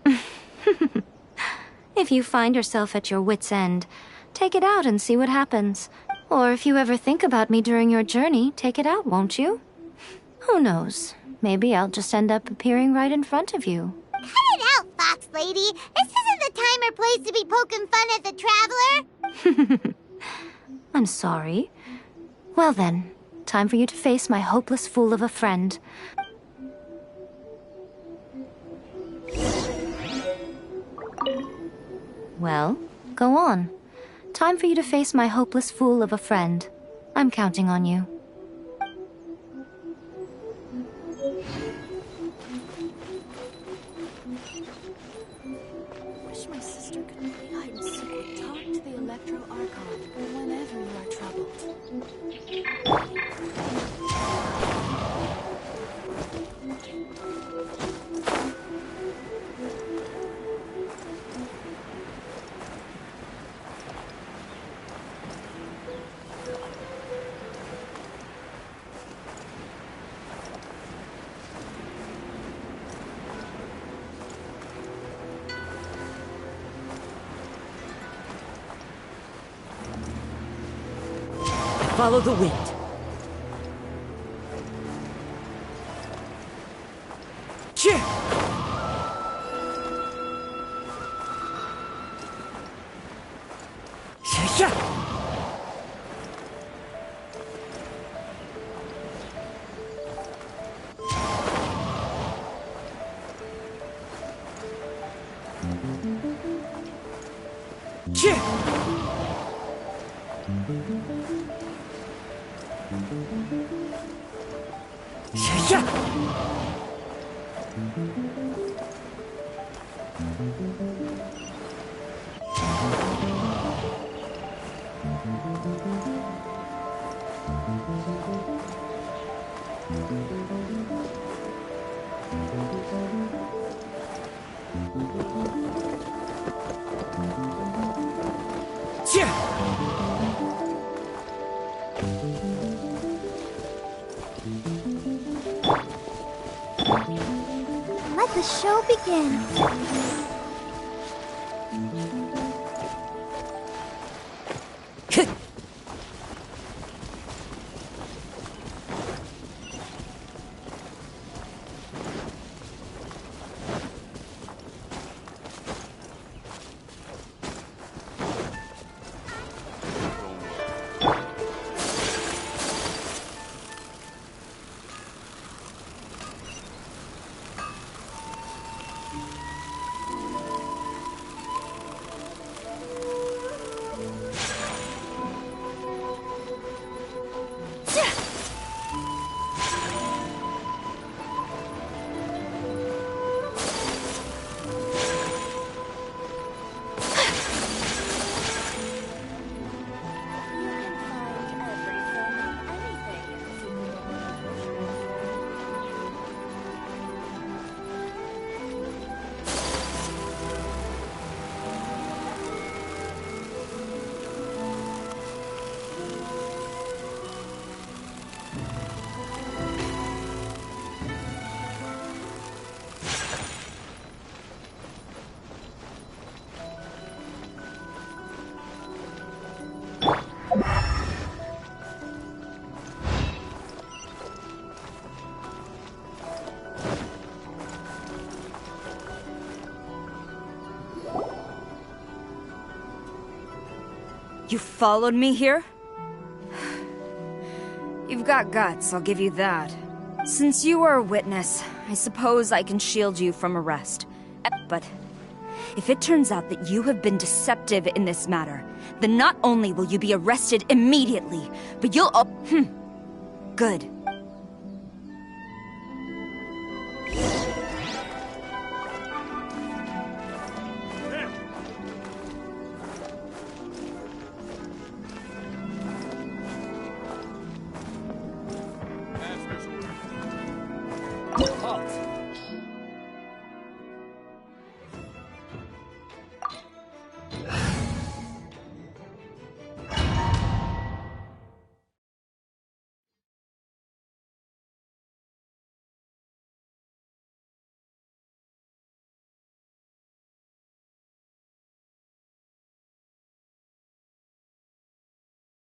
If you find yourself at your wit's end, take it out and see what happens. Or if you ever think about me during your journey, take it out, won't you? Who knows? Maybe I'll just end up appearing right in front of you. Cut it out, Fox Lady! This isn't the time or place to be poking fun at the Traveler! I'm sorry. Well then, time for you to face my hopeless fool of a friend. Well, go on. Time for you to face my hopeless fool of a friend. I'm counting on you. Wish my sister could play hide and seek or talk to the Electro Archon whenever you are troubled. Follow the wind. Cheer! Yeah! Cheer! Let the show begin. You followed me here? You've got guts, I'll give you that. Since you are a witness, I suppose I can shield you from arrest. But if it turns out that you have been deceptive in this matter, then not only will you be arrested immediately, but you'll Good.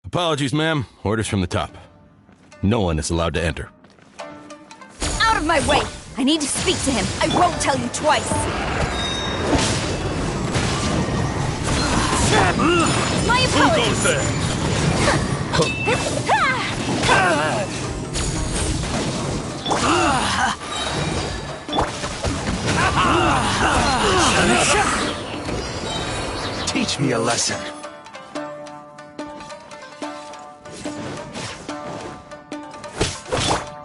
Apologies, ma'am. Orders from the top. No one is allowed to enter. Out of my way! I need to speak to him. I won't tell you twice. My apologies! Who goes there? Teach me a lesson.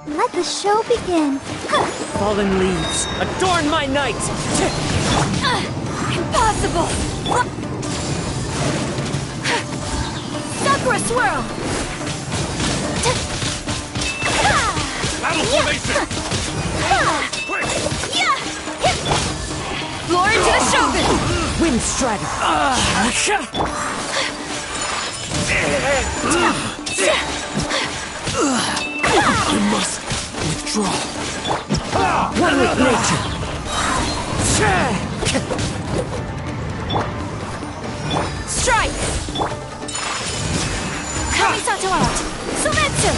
Let the show begin. Fallen leaves, adorn my night! Impossible! Sakura swirl! Battle formation! Quick! Glory to the Shogun! Wind strider! I must withdraw. One with nature! Strike! Kamisato out! Sumetsu!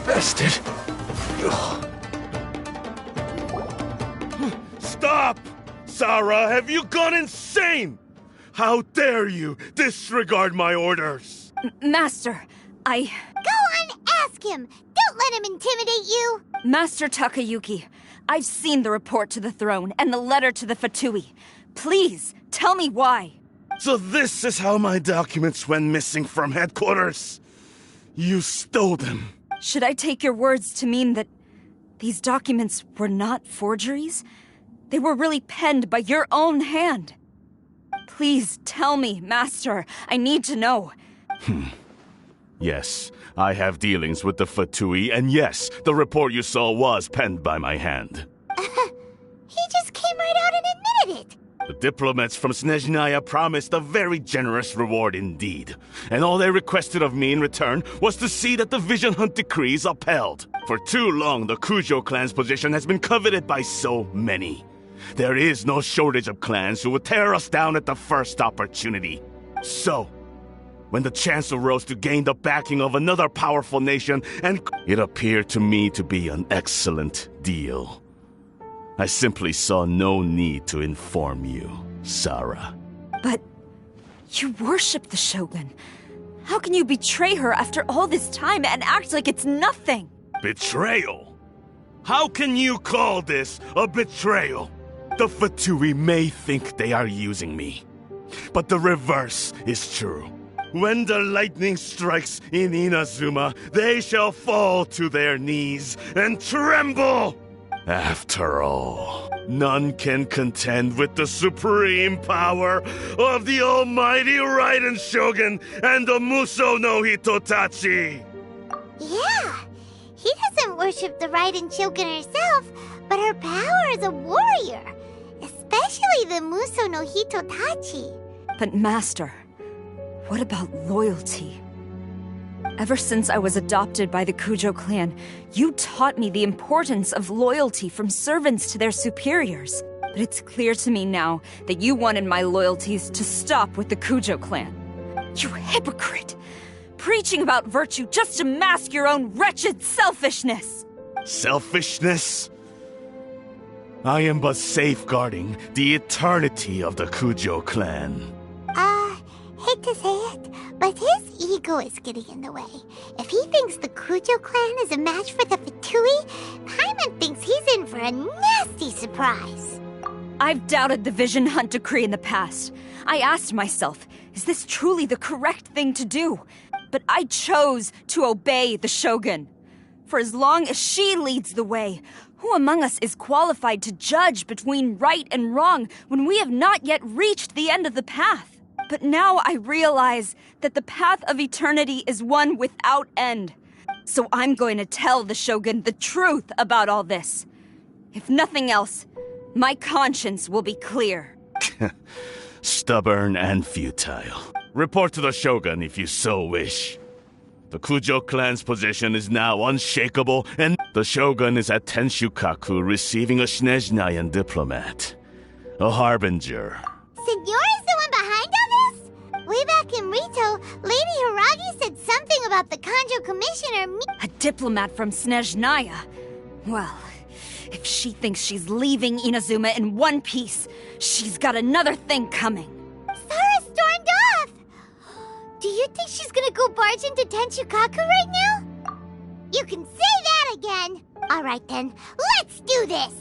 Bested. Stop! Sarah, have you gone insane? How dare you disregard my orders? Master, Go on, ask him! Don't let him intimidate you! Master Takayuki, I've seen the report to the throne and the letter to the Fatui. Please, tell me why. So this is how my documents went missing from headquarters? You stole them. Should I take your words to mean that these documents were not forgeries? They were really penned by your own hand. Please tell me, Master. I need to know. Yes, I have dealings with the Fatui, and yes, the report you saw was penned by my hand. He just came right out and admitted it. The diplomats from Snezhnaya promised a very generous reward indeed, and all they requested of me in return was to see that the Vision Hunt decrees upheld. For too long, the Kujo clan's position has been coveted by so many. There is no shortage of clans who would tear us down at the first opportunity. So, when the chance arose to gain the backing of another powerful nation, and it appeared to me to be an excellent deal. I simply saw no need to inform you, Sarah. But you worship the Shogun. How can you betray her after all this time and act like it's nothing? Betrayal? How can you call this a betrayal? The Fatui may think they are using me, but the reverse is true. When the lightning strikes in Inazuma, they shall fall to their knees and tremble! After all, none can contend with the supreme power of the almighty Raiden Shogun and the Muso no Hitotachi! Yeah, he doesn't worship the Raiden Shogun herself, but her power as a warrior, especially the Muso no Hitotachi. But Master, what about loyalty? Ever since I was adopted by the Kujo clan, you taught me the importance of loyalty from servants to their superiors. But it's clear to me now that you wanted my loyalties to stop with the Kujo clan. You hypocrite! Preaching about virtue just to mask your own wretched selfishness! Selfishness? I am but safeguarding the eternity of the Kujo clan. Hate to say it, but his ego is getting in the way. If he thinks the Kujo clan is a match for the Fatui, Paimon thinks he's in for a nasty surprise. I've doubted the Vision Hunt decree in the past. I asked myself, is this truly the correct thing to do? But I chose to obey the Shogun. For as long as she leads the way, who among us is qualified to judge between right and wrong when we have not yet reached the end of the path? But now I realize that the path of eternity is one without end. So I'm going to tell the Shogun the truth about all this. If nothing else, my conscience will be clear. Stubborn and futile. Report to the Shogun if you so wish. The Kujo clan's position is now unshakable, and the Shogun is at Tenshukaku receiving a Snezhnayan diplomat. A harbinger. Senor is the one behind all this? Way back in Rito, Lady Hiragi said something about the Kanjo Commissioner A diplomat from Snezhnaya? Well, if she thinks she's leaving Inazuma in one piece, she's got another thing coming. Sarah stormed off! Do you think she's gonna go barge into Tenshukaku right now? You can say that again! Alright then, let's do this!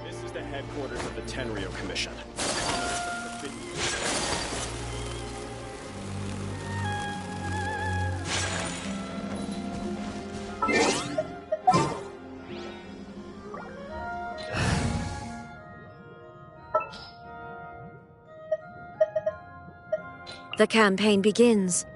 This is the headquarters of the Tenryo Commission. The campaign begins.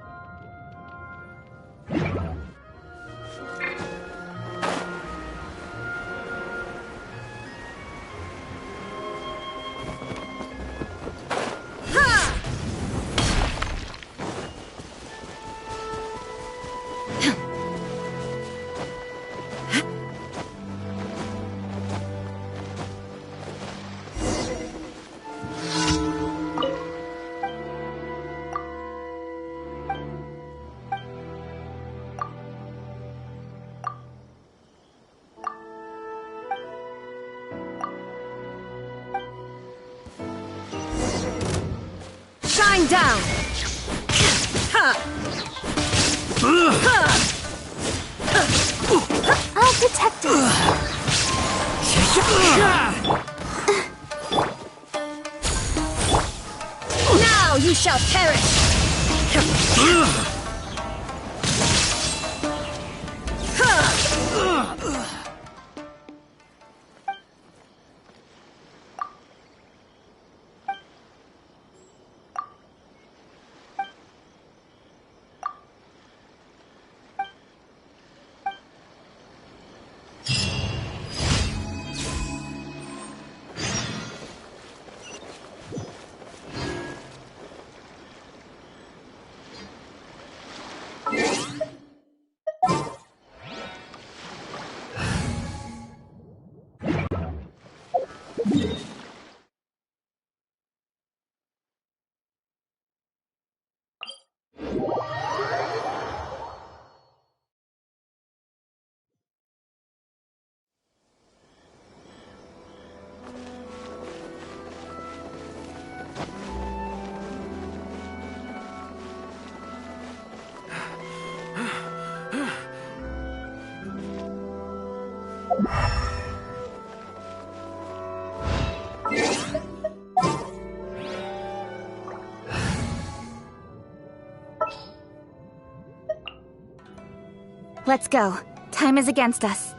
down! Ha! I'll protect it. Now you shall perish! Let's go. Time is against us.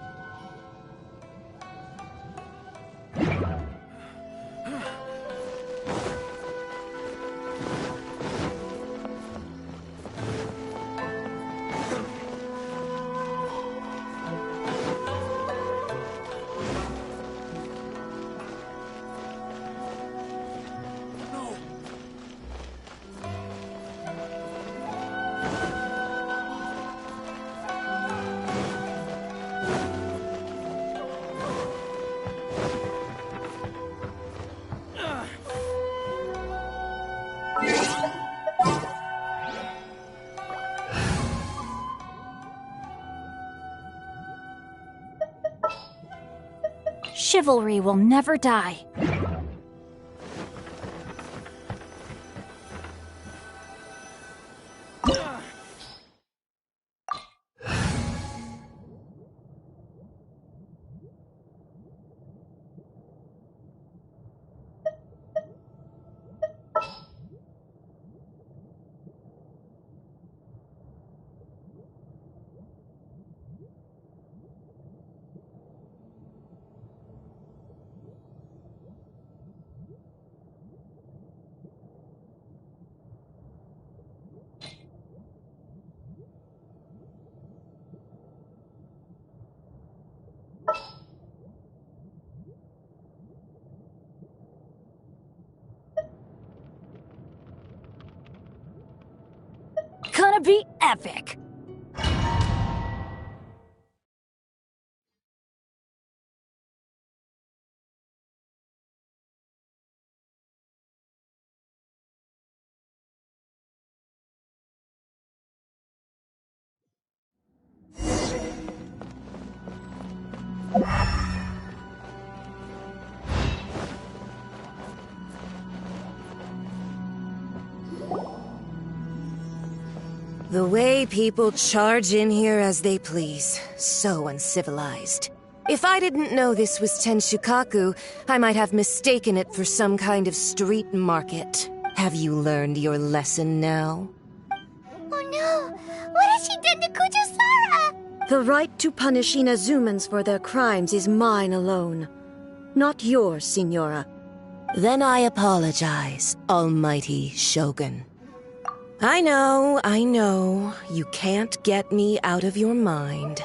Chivalry will never die. Gonna be epic! The way people charge in here as they please. So uncivilized. If I didn't know this was Tenshukaku, I might have mistaken it for some kind of street market. Have you learned your lesson now? Oh no! What has she done to Kujusara? The right to punish Inazumans for their crimes is mine alone. Not yours, Signora. Then I apologize, Almighty Shogun. I know. You can't get me out of your mind.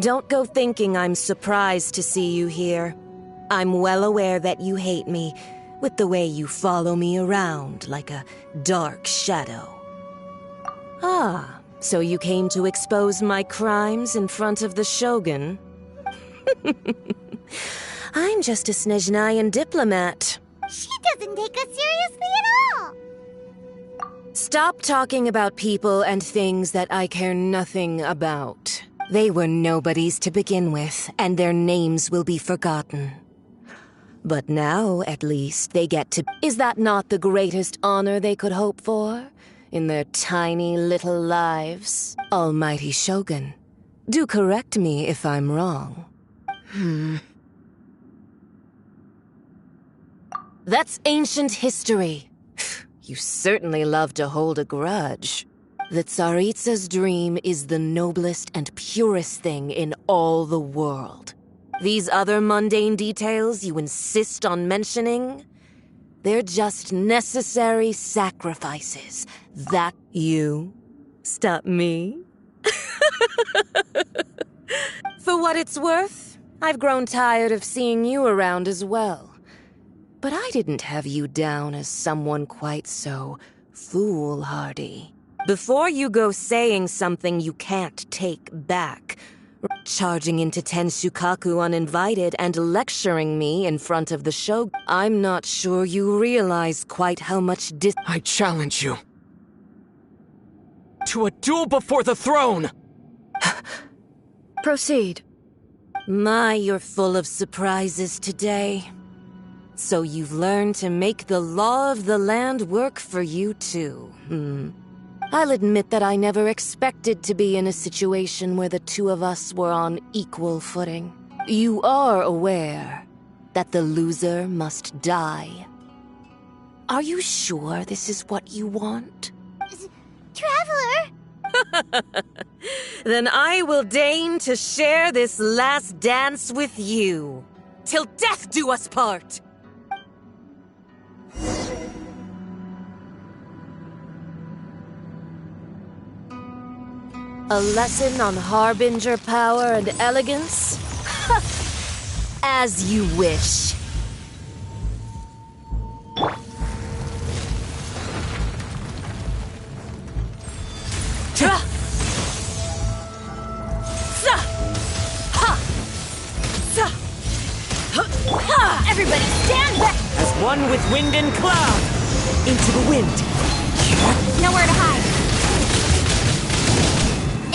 Don't go thinking I'm surprised to see you here. I'm well aware that you hate me, with the way you follow me around like a dark shadow. Ah, so you came to expose my crimes in front of the Shogun? I'm just a Snezhnayan diplomat. She doesn't take us seriously at all! Stop talking about people and things that I care nothing about. They were nobodies to begin with, and their names will be forgotten. But now, at least, they get to... Is that not the greatest honor they could hope for? In their tiny little lives? Almighty Shogun, do correct me if I'm wrong. That's ancient history. You certainly love to hold a grudge. The Tsaritsa's dream is the noblest and purest thing in all the world. These other mundane details you insist on mentioning, they're just necessary sacrifices. That you stop me? For what it's worth, I've grown tired of seeing you around as well. But I didn't have you down as someone quite so foolhardy. Before you go saying something you can't take back, charging into Tenshukaku uninvited and lecturing me in front of the shogun, I'm not sure you realize quite how much I challenge you to a duel before the throne! Proceed. My, you're full of surprises today. So you've learned to make the law of the land work for you too, I'll admit that I never expected to be in a situation where the two of us were on equal footing. You are aware that the loser must die. Are you sure this is what you want? Traveler! Then I will deign to share this last dance with you. Till death do us part! A lesson on harbinger power and elegance? As you wish. Everybody stand back! As one with wind and cloud! Into the wind! Nowhere to hide.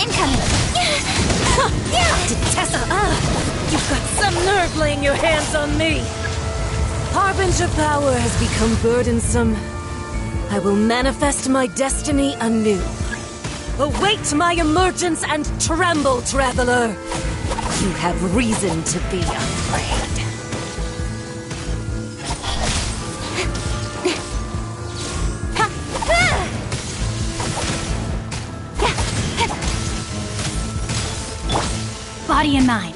Incoming! Tessa! You've got some nerve laying your hands on me! Harbinger power has become burdensome. I will manifest my destiny anew. Await my emergence and tremble, traveler! You have reason to be afraid. Body and mind.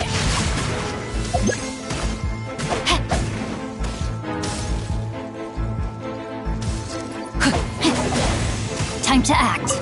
Time to act.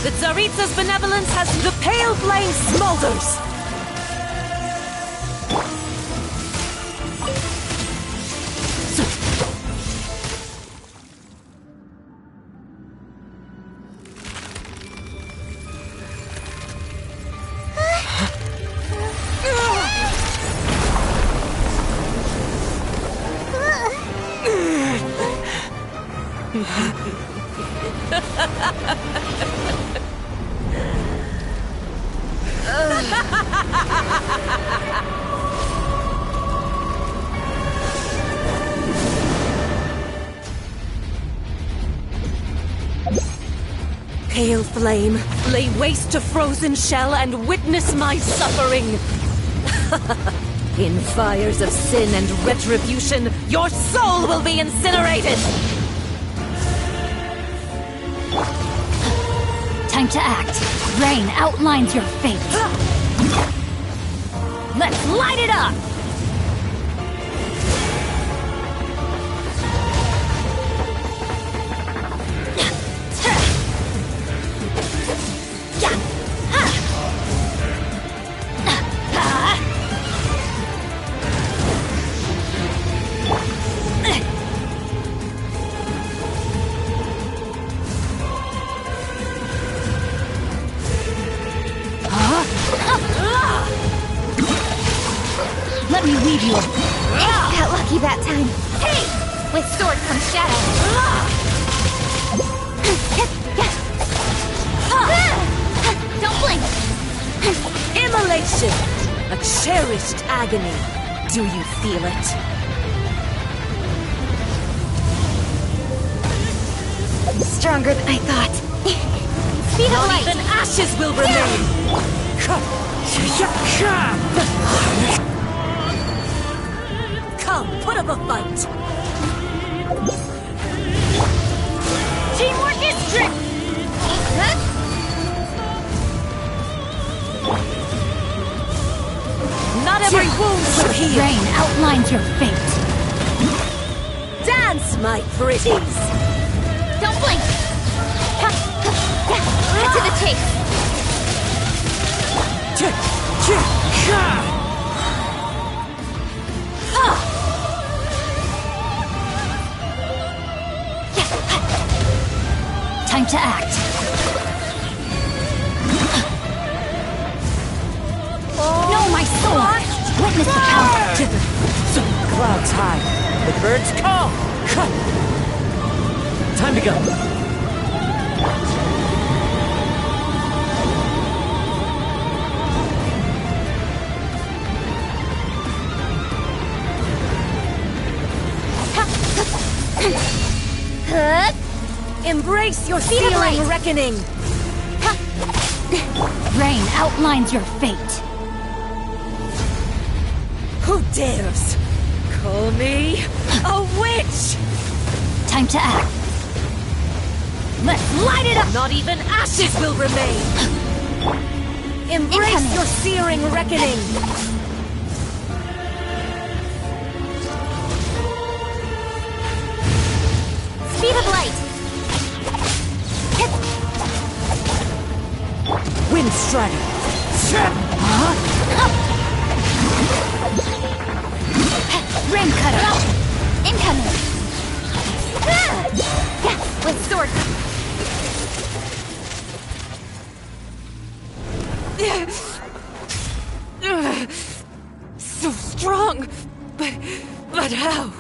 The Tsaritsa's benevolence has the pale flame smolders! Pale flame, lay waste to frozen shell and witness my suffering! In fires of sin and retribution, your soul will be incinerated! Time to act. Rain outlines your fate. Let's light it up! need your... Got lucky that time. Hey! With sword comes shadow. Don't blink! Immolation! A cherished agony. Do you feel it? Stronger than I thought. Speed of light! Even ashes will remain! Come, put up a fight! Teamwork is strength! Not every wound will heal! Rain outlines your fate. Dance, my pretties! Don't blink! Cut to the chase! Time to act. No, my sword! Witness the power! Clouds high. The birds call. Time to go. Embrace your searing reckoning! Rain outlines your fate. Who dares call me a witch? Time to act. Let's light it up! Not even ashes will remain! Embrace Incoming. your searing reckoning! Speed of light! Wind strike. Rain cutter! Incoming! With sword! So strong, but how?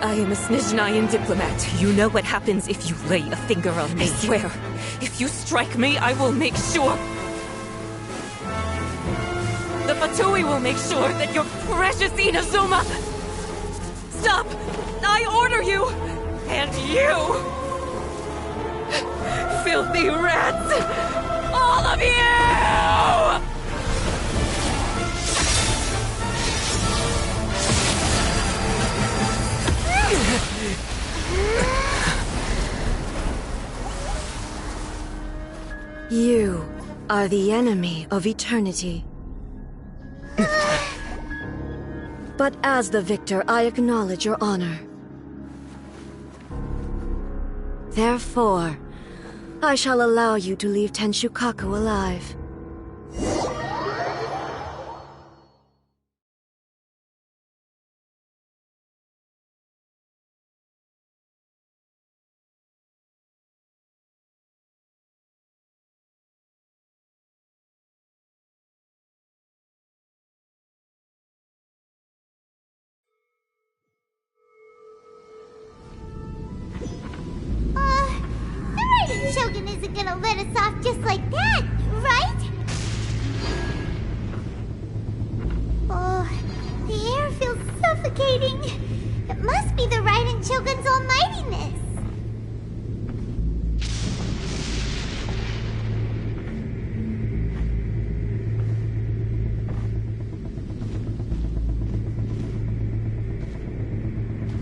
I am a Snezhnayan diplomat. You know what happens if you lay a finger on me. I swear, if you strike me, I will make sure... The Fatui will make sure that your precious Inazuma... Stop! I order you! And you! Filthy rats! All of you! You are the enemy of eternity. But as the victor, I acknowledge your honor. Therefore, I shall allow you to leave Tenshukaku alive. Shogun isn't gonna let us off just like that, right? Oh, the air feels suffocating. It must be the Raiden Shogun's almightiness.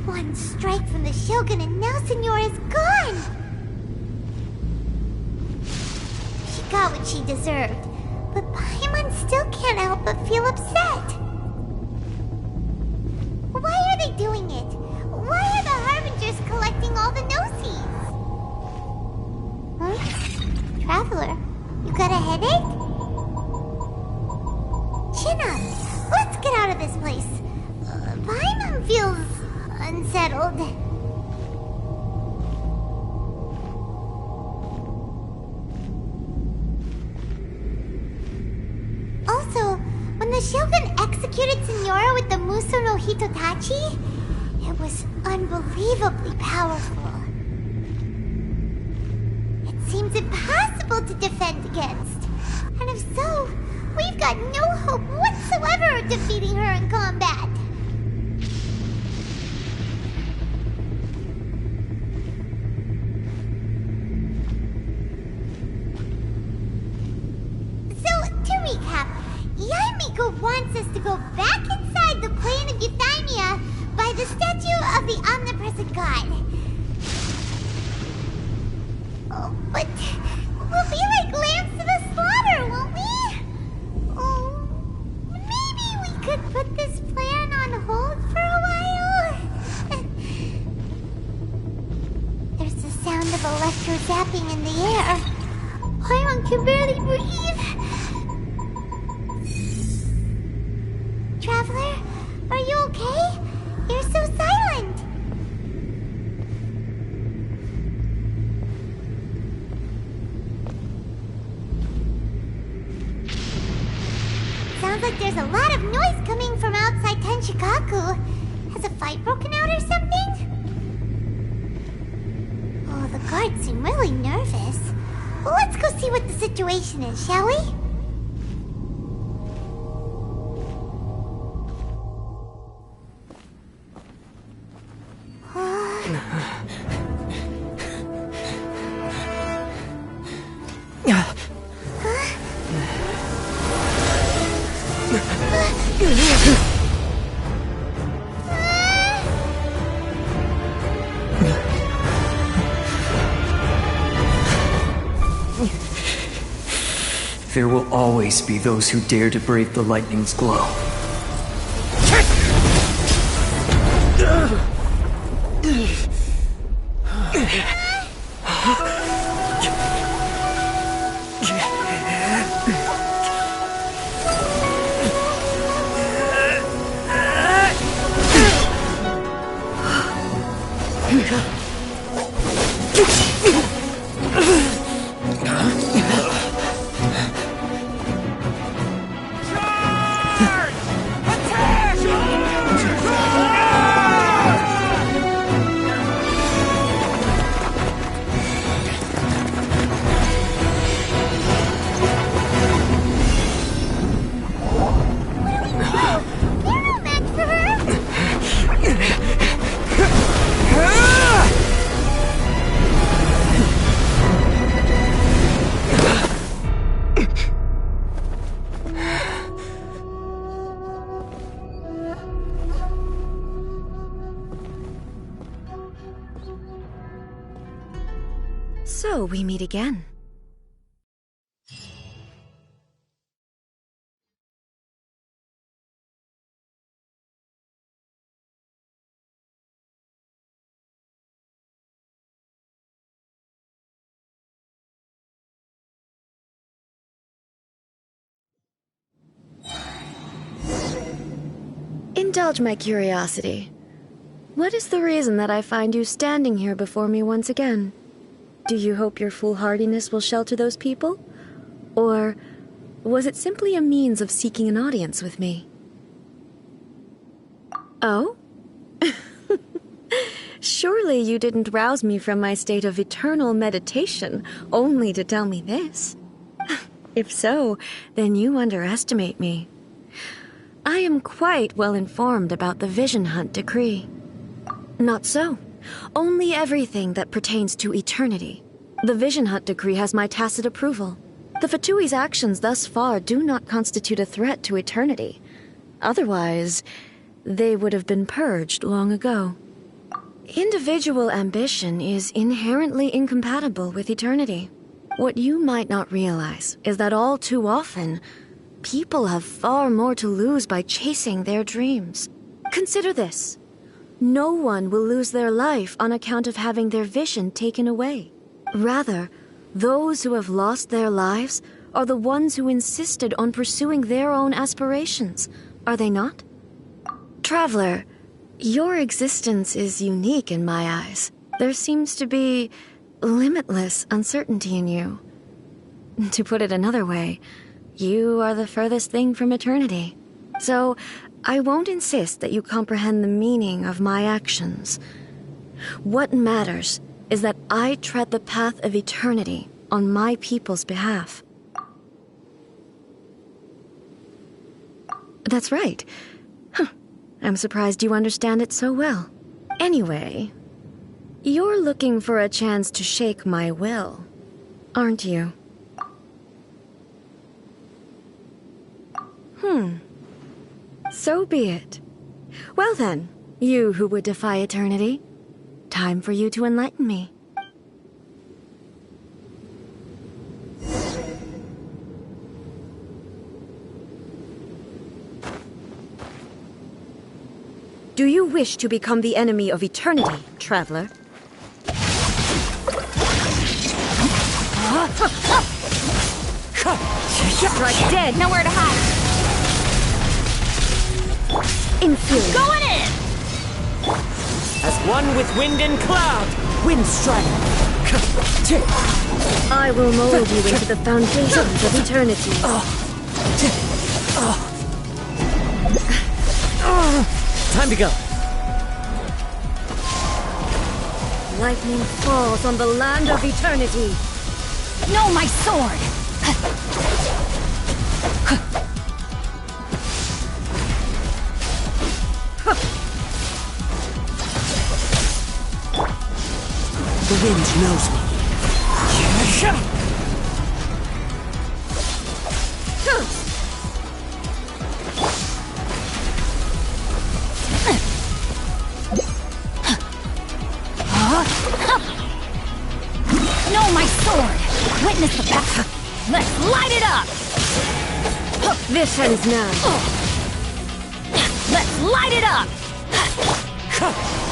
One strike from the Shogun and now Signora's gone! Got what she deserved, but Paimon still can't help but feel upset. Why are they doing it? Why are the Harbingers collecting all the no-seeds? Huh? Traveler, you got a headache? Chin up. Let's get out of this place. Paimon feels unsettled. Also, when the Shogun executed Signora with the Muso no Hitotachi, it was unbelievably powerful. It seems impossible to defend against. And if so, we've got no hope whatsoever of defeating her in combat. So, to recap, Yaemiko wants us to go back inside the plane of Euthymia by the statue of the omnipresent god. Oh, but we'll be like lambs to the slaughter, won't we? Oh, maybe we could put this plan on hold for a while? There's the sound of electro zapping in the air. Paimon can barely breathe. Traveler, are you okay? You're so silent. Sounds like there's a lot of noise coming from outside Tenshikaku. Has a fight broken out or something? Oh, the guards seem really nervous. Well, let's go see what the situation is, shall we? There will always be those who dare to brave the lightning's glow. So we meet again. Indulge my curiosity. What is the reason that I find you standing here before me once again? Do you hope your foolhardiness will shelter those people? Or was it simply a means of seeking an audience with me? Oh? Surely you didn't rouse me from my state of eternal meditation only to tell me this. If so, then you underestimate me. I am quite well informed about the Vision Hunt decree. Not so. Only everything that pertains to eternity. The Vision Hunt decree has my tacit approval. The Fatui's actions thus far do not constitute a threat to eternity. Otherwise, they would have been purged long ago. Individual ambition is inherently incompatible with eternity. What you might not realize is that all too often, people have far more to lose by chasing their dreams. Consider this. No one will lose their life on account of having their vision taken away. Rather, those who have lost their lives are the ones who insisted on pursuing their own aspirations, are they not? Traveler, your existence is unique in my eyes. There seems to be limitless uncertainty in you. To put it another way, you are the furthest thing from eternity. So, I won't insist that you comprehend the meaning of my actions. What matters is that I tread the path of eternity on my people's behalf. That's right. I'm surprised you understand it so well. Anyway, you're looking for a chance to shake my will, aren't you? So be it. Well then, you who would defy eternity, time for you to enlighten me. Do you wish to become the enemy of eternity, traveler? Strike dead! Nowhere to hide! Inferior. Going in! As one with wind and cloud, wind strike. I will mold you into the foundations of eternity. Time to go. Lightning falls on the land of eternity. No, my sword! The wind knows me. No, my sword! Witness the battle! Let's light it up! This ends now. Let's light it up!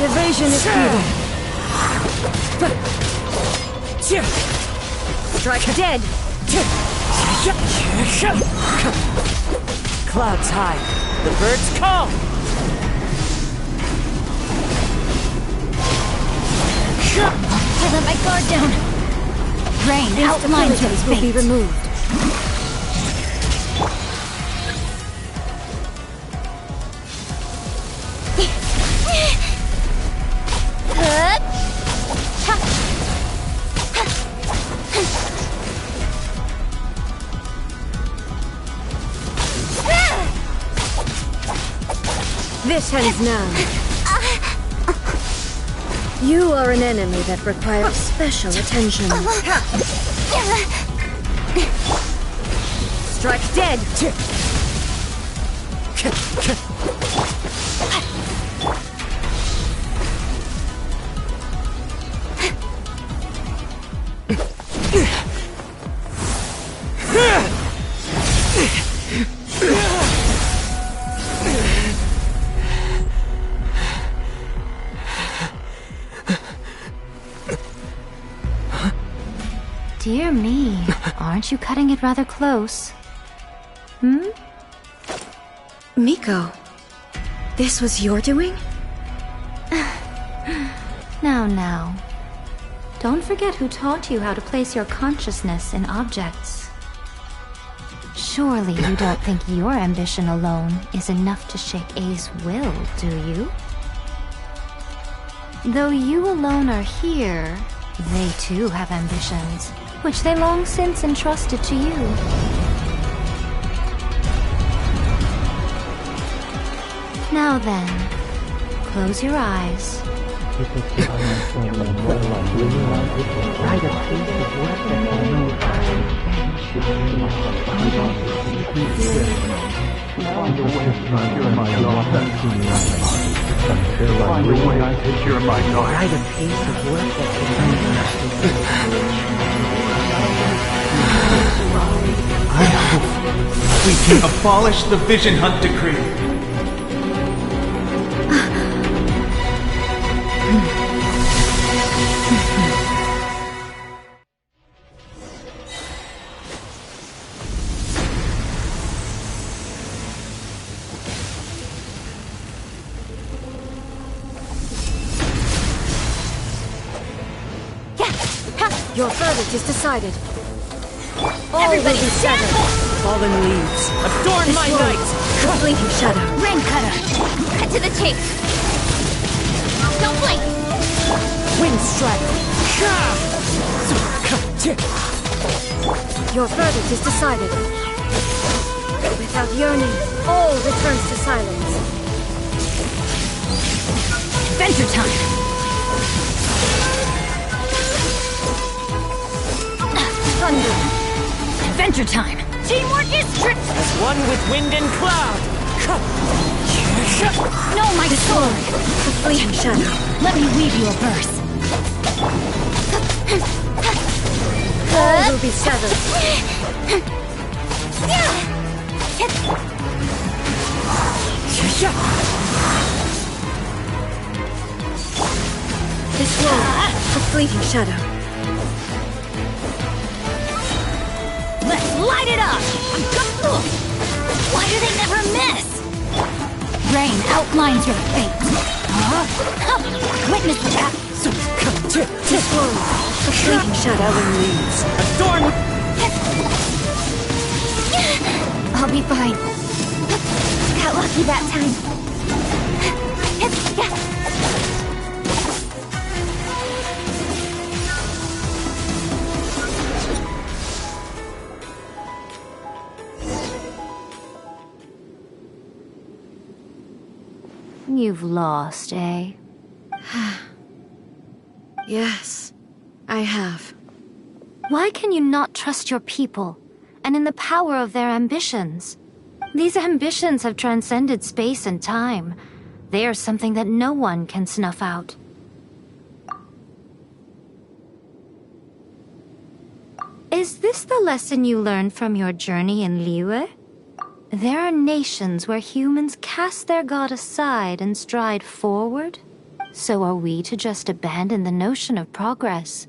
Evasion is futile. Strike dead! Clouds high, the birds call! I let my guard down. Rain outlines your will be removed. This ends now. You are an enemy that requires special attention. Strike dead! Dear me, aren't you cutting it rather close? Miko, this was your doing? Now. Don't forget who taught you how to place your consciousness in objects. Surely you don't think your ambition alone is enough to shake A's will, do you? Though you alone are here, they too have ambitions, which they long since entrusted to you. Now then, close your eyes. I hope we can abolish the Vision Hunt Decree. Your verdict is decided. All will be severed. Fallen leaves. Adorn my night! The fleeting shadow. Rain cutter. Cut to the chase. Don't blink. Wind strike! Your verdict is decided. Without yearning, all returns to silence. Adventure time! Thunder. Adventure time! Teamwork is strict. As one with wind and cloud! No, my sword! The fleeting shadow. Let me weave you a verse. All will be severed. This roll, a fleeting shadow. Let's light it up! Why do they never miss? Rain outlines your fate. Witness the path. This roll, a fleeting shadow and leaves. Adorn! I'll be fine. Got lucky that time. You've lost, eh? Yes, I have. Why can you not trust your people, and in the power of their ambitions? These ambitions have transcended space and time. They are something that no one can snuff out. Is this the lesson you learned from your journey in Liyue? There are nations where humans cast their god aside and stride forward. So are we to just abandon the notion of progress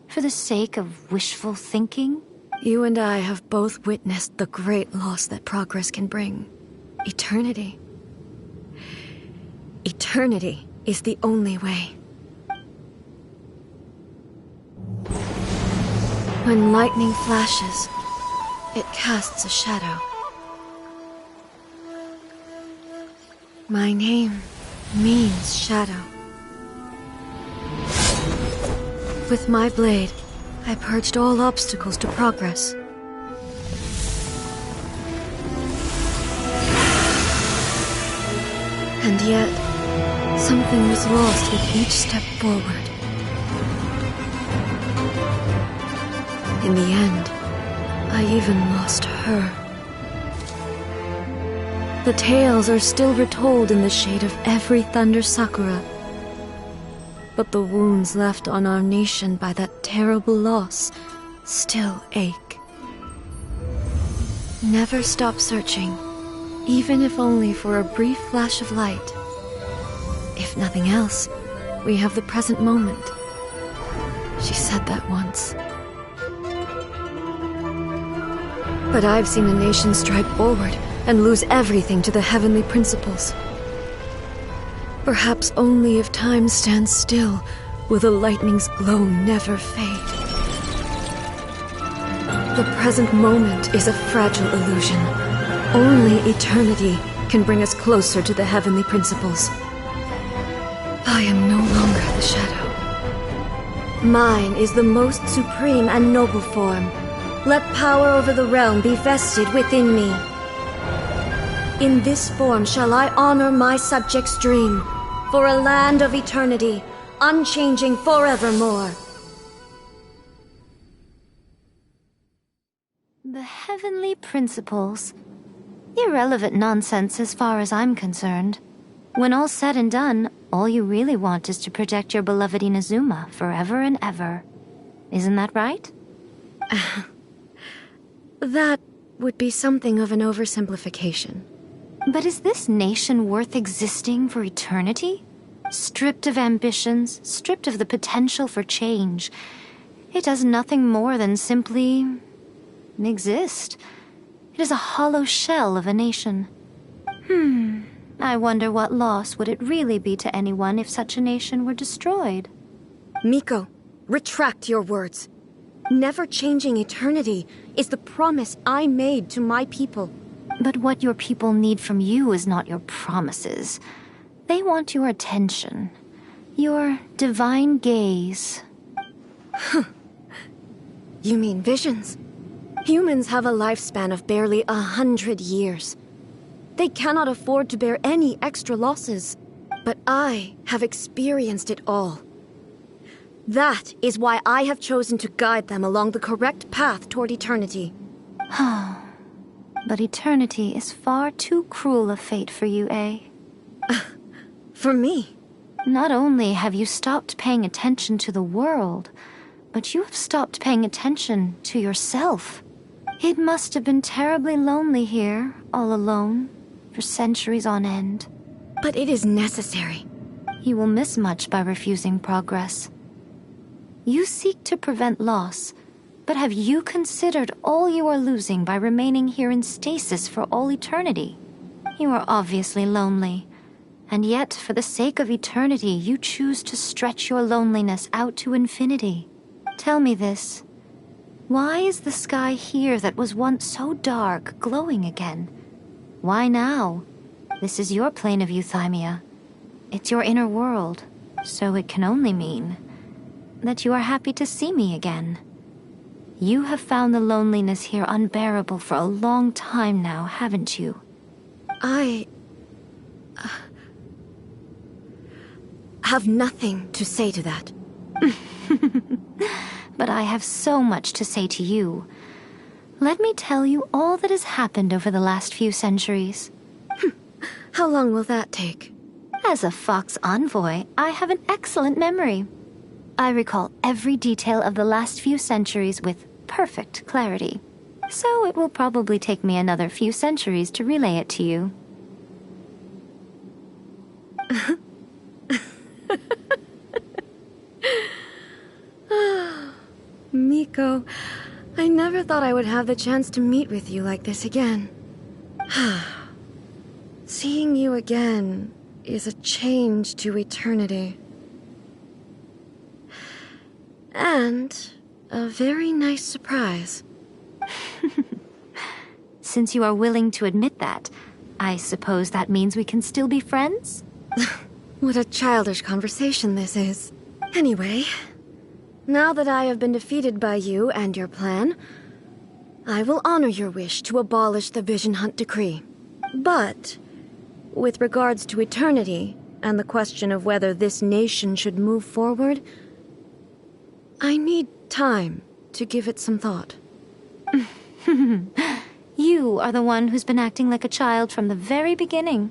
for the sake of wishful thinking? You and I have both witnessed the great loss that progress can bring. Eternity. Eternity is the only way. When lightning flashes, it casts a shadow. My name means shadow. With my blade, I purged all obstacles to progress. And yet, something was lost with each step forward. In the end, I even lost her. The tales are still retold in the shade of every thunder sakura. But the wounds left on our nation by that terrible loss still ache. Never stop searching, even if only for a brief flash of light. If nothing else, we have the present moment. She said that once. But I've seen a nation stride forward and lose everything to the heavenly principles. Perhaps only if time stands still will the lightning's glow never fade. The present moment is a fragile illusion. Only eternity can bring us closer to the heavenly principles. I am no longer the shadow. Mine is the most supreme and noble form. Let power over the realm be vested within me. In this form shall I honor my subjects' dream, for a land of eternity, unchanging forevermore. The heavenly principles. Irrelevant nonsense as far as I'm concerned. When all's said and done, all you really want is to protect your beloved Inazuma forever and ever. Isn't that right? That would be something of an oversimplification. But is this nation worth existing for eternity? Stripped of ambitions, stripped of the potential for change. It does nothing more than simply exist. It is a hollow shell of a nation. I wonder what loss would it really be to anyone if such a nation were destroyed? Miko, retract your words. Never-changing eternity is the promise I made to my people. But what your people need from you is not your promises. They want your attention. Your divine gaze. You mean visions? Humans have a lifespan of barely 100 years. They cannot afford to bear any extra losses. But I have experienced it all. That is why I have chosen to guide them along the correct path toward eternity. But eternity is far too cruel a fate for you, eh? For me? Not only have you stopped paying attention to the world, but you have stopped paying attention to yourself. It must have been terribly lonely here, all alone, for centuries on end. But it is necessary. You will miss much by refusing progress. You seek to prevent loss, but have you considered all you are losing by remaining here in stasis for all eternity? You are obviously lonely, and yet for the sake of eternity you choose to stretch your loneliness out to infinity. Tell me this. Why is the sky here that was once so dark glowing again? Why now? This is your plane of euthymia. It's your inner world, so it can only mean that you are happy to see me again. You have found the loneliness here unbearable for a long time now, haven't you? I have nothing to say to that. But I have so much to say to you. Let me tell you all that has happened over the last few centuries. How long will that take? As a Fox envoy, I have an excellent memory. I recall every detail of the last few centuries with perfect clarity. So it will probably take me another few centuries to relay it to you. Miko, I never thought I would have the chance to meet with you like this again. Seeing you again is a change to eternity. And a very nice surprise. Since you are willing to admit that, I suppose that means we can still be friends? What a childish conversation this is. Anyway, now that I have been defeated by you and your plan, I will honor your wish to abolish the Vision Hunt Decree. But, with regards to eternity and the question of whether this nation should move forward, I need time to give it some thought. You are the one who's been acting like a child from the very beginning.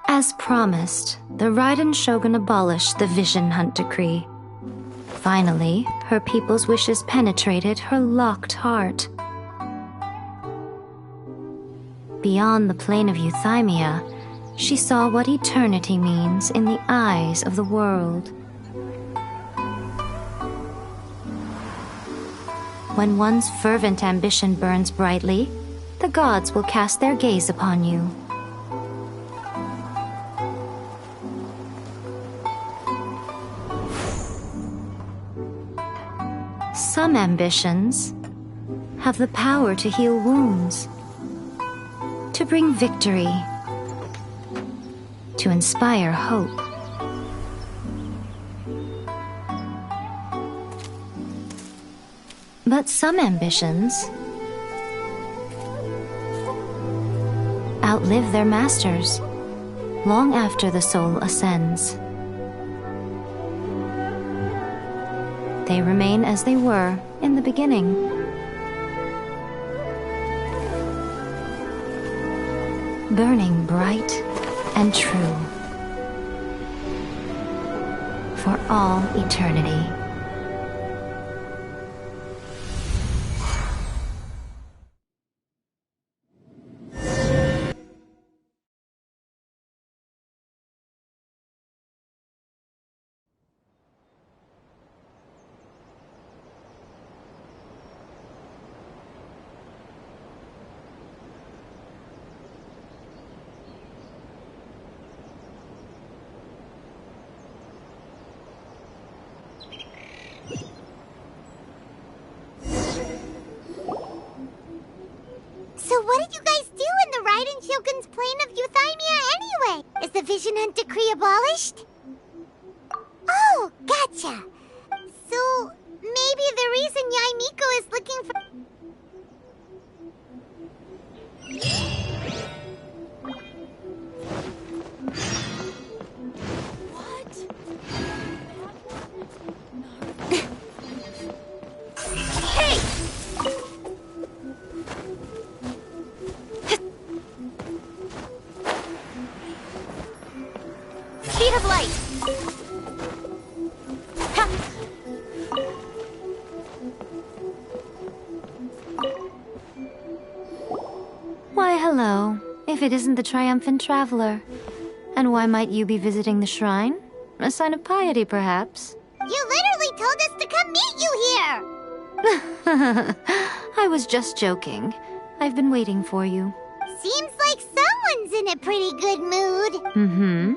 As promised, the Raiden Shogun abolished the Vision Hunt Decree. Finally, her people's wishes penetrated her locked heart. Beyond the plane of euthymia, she saw what eternity means in the eyes of the world. When one's fervent ambition burns brightly, the gods will cast their gaze upon you. Some ambitions have the power to heal wounds, to bring victory, to inspire hope. But some ambitions outlive their masters long after the soul ascends. They remain as they were in the beginning. Burning bright and true for all eternity. speed of light! Ha! Why, hello. If it isn't the triumphant traveler. And why might you be visiting the shrine? A sign of piety, perhaps? You literally told us to come meet you here! I was just joking. I've been waiting for you. Seems like someone's in a pretty good mood. Mm-hmm.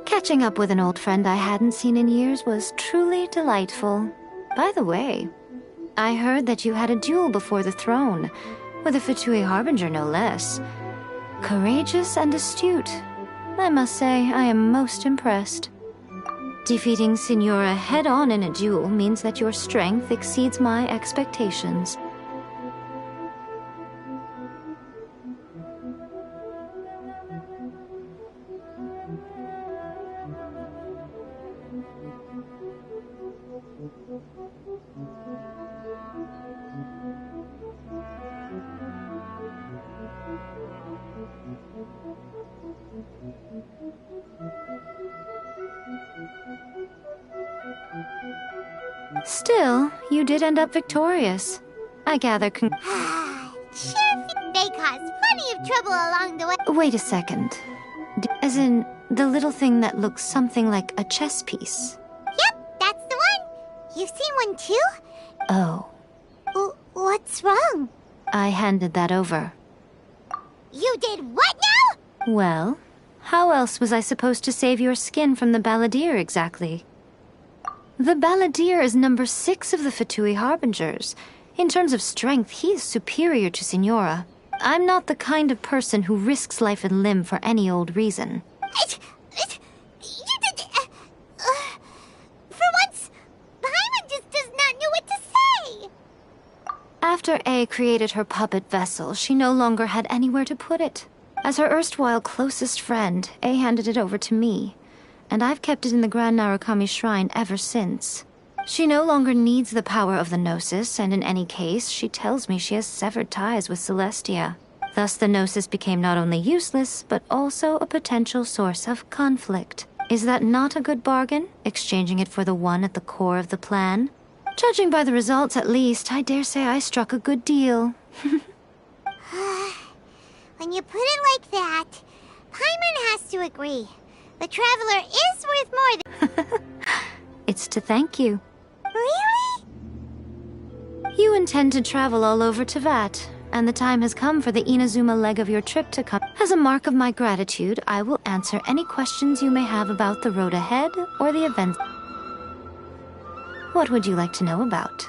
Catching up with an old friend I hadn't seen in years was truly delightful. By the way, I heard that you had a duel before the throne, with a Fatui Harbinger no less. Courageous and astute. I must say, I am most impressed. Defeating Signora head-on in a duel means that your strength exceeds my expectations. Still, you did end up victorious. I gather Sure, they caused plenty of trouble along the way. Wait a second. As in, the little thing that looks something like a chess piece. Yep, that's the one. You've seen one too? Oh. What's wrong? I handed that over. You did what now? Well, how else was I supposed to save your skin from the balladeer exactly? The balladeer is number 6 of the Fatui Harbingers. In terms of strength, he is superior to Signora. I'm not the kind of person who risks life and limb for any old reason. For once, Paimon just does not know what to say. After A created her puppet vessel, she no longer had anywhere to put it. As her erstwhile closest friend, A handed it over to me, and I've kept it in the Grand Narukami Shrine ever since. She no longer needs the power of the Gnosis, and in any case, she tells me she has severed ties with Celestia. Thus the Gnosis became not only useless, but also a potential source of conflict. Is that not a good bargain, exchanging it for the one at the core of the plan? Judging by the results, at least, I dare say I struck a good deal. When you put it like that, Paimon has to agree. The Traveler is worth more than... It's to thank you. Really? You intend to travel all over Teyvat, and the time has come for the Inazuma leg of your trip to come. As a mark of my gratitude, I will answer any questions you may have about the road ahead or the events. What would you like to know about?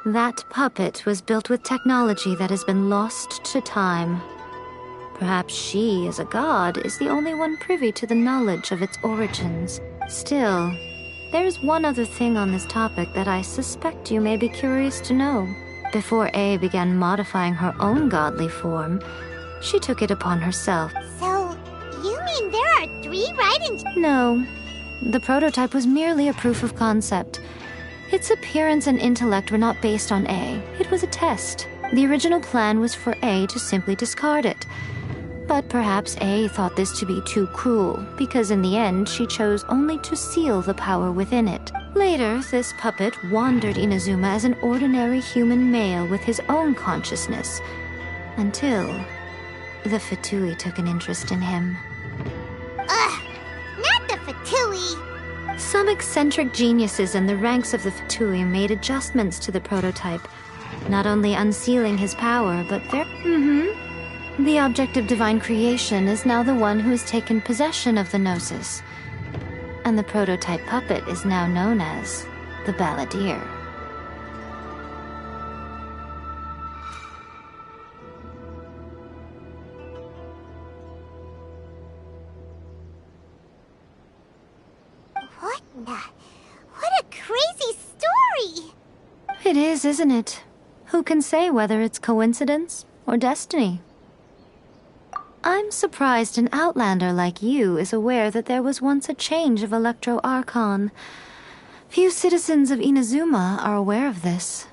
That puppet was built with technology that has been lost to time. Perhaps she, as a god, is the only one privy to the knowledge of its origins. Still, there's one other thing on this topic that I suspect you may be curious to know. Before A began modifying her own godly form, she took it upon herself. So, you mean there are 3 Raidens? No. The prototype was merely a proof of concept. Its appearance and intellect were not based on A. It was a test. The original plan was for A to simply discard it. But perhaps A thought this to be too cruel, because in the end she chose only to seal the power within it. Later, this puppet wandered Inazuma as an ordinary human male with his own consciousness, until the Fatui took an interest in him. Ugh, not the Fatui! Some eccentric geniuses in the ranks of the Fatui made adjustments to the prototype, not only unsealing his power, but the object of divine creation is now the one who has taken possession of the Gnosis. And the prototype puppet is now known as the Balladeer. What a crazy story! It is, isn't it? Who can say whether it's coincidence or destiny? I'm surprised an outlander like you is aware that there was once a change of Electro Archon. Few citizens of Inazuma are aware of this.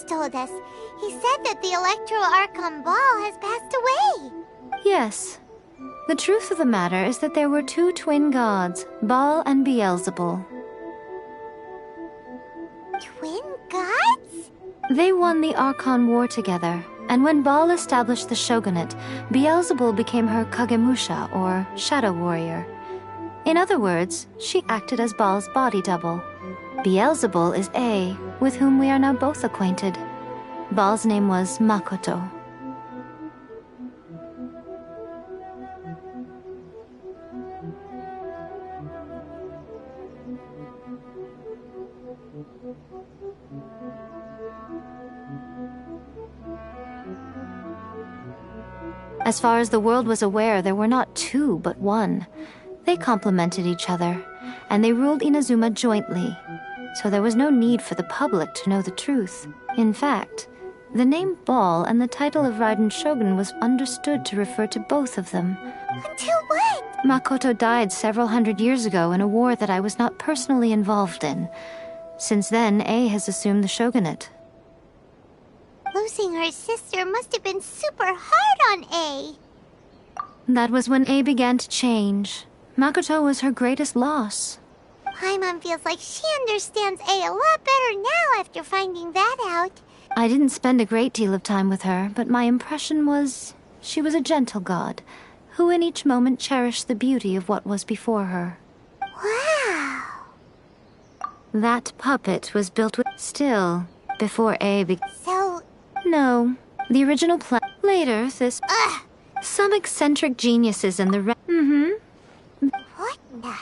Told us. He said that the Electro Archon Ball has passed away. Yes. The truth of the matter is that there were two twin gods, Baal and Beelzebul. Twin gods? They won the Archon War together, and when Baal established the shogunate, Beelzebul became her Kagemusha, or shadow warrior. In other words, she acted as Baal's body double. Beelzebul is A, with whom we are now both acquainted. Baal's name was Makoto. As far as the world was aware, there were not two, but one. They complemented each other, and they ruled Inazuma jointly, so there was no need for the public to know the truth. In fact, the name Baal and the title of Raiden Shogun was understood to refer to both of them. Until what? Makoto died several hundred years ago in a war that I was not personally involved in. Since then, A has assumed the shogunate. Losing her sister must have been super hard on A. That was when A began to change. Makoto was her greatest loss. Paimon feels like she understands A a lot better now after finding that out. I didn't spend a great deal of time with her, but my impression was she was a gentle god, who in each moment cherished the beauty of what was before her. Wow! That puppet was built with... Still, before A So... No. The original plan... Later, this... Ugh! Some eccentric geniuses and the What the...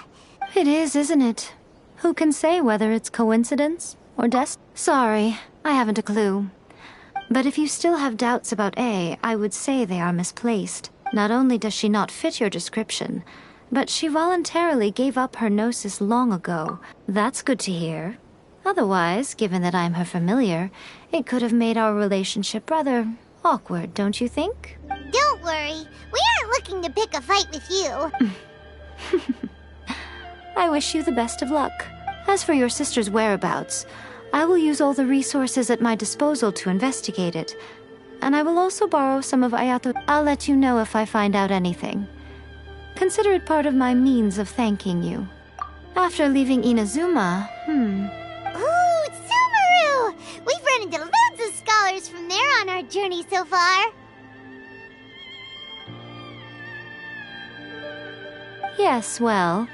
It is, isn't it? Who can say whether it's coincidence or Sorry, I haven't a clue. But if you still have doubts about A, I would say they are misplaced. Not only does she not fit your description, but she voluntarily gave up her gnosis long ago. That's good to hear. Otherwise, given that I'm her familiar, it could have made our relationship rather awkward, don't you think? Don't worry. We aren't looking to pick a fight with you. I wish you the best of luck. As for your sister's whereabouts, I will use all the resources at my disposal to investigate it. And I will also borrow some of Ayato. I'll let you know if I find out anything. Consider it part of my means of thanking you. After leaving Inazuma, Ooh, Sumeru! We've run into loads of scholars from there on our journey so far. Yes, well,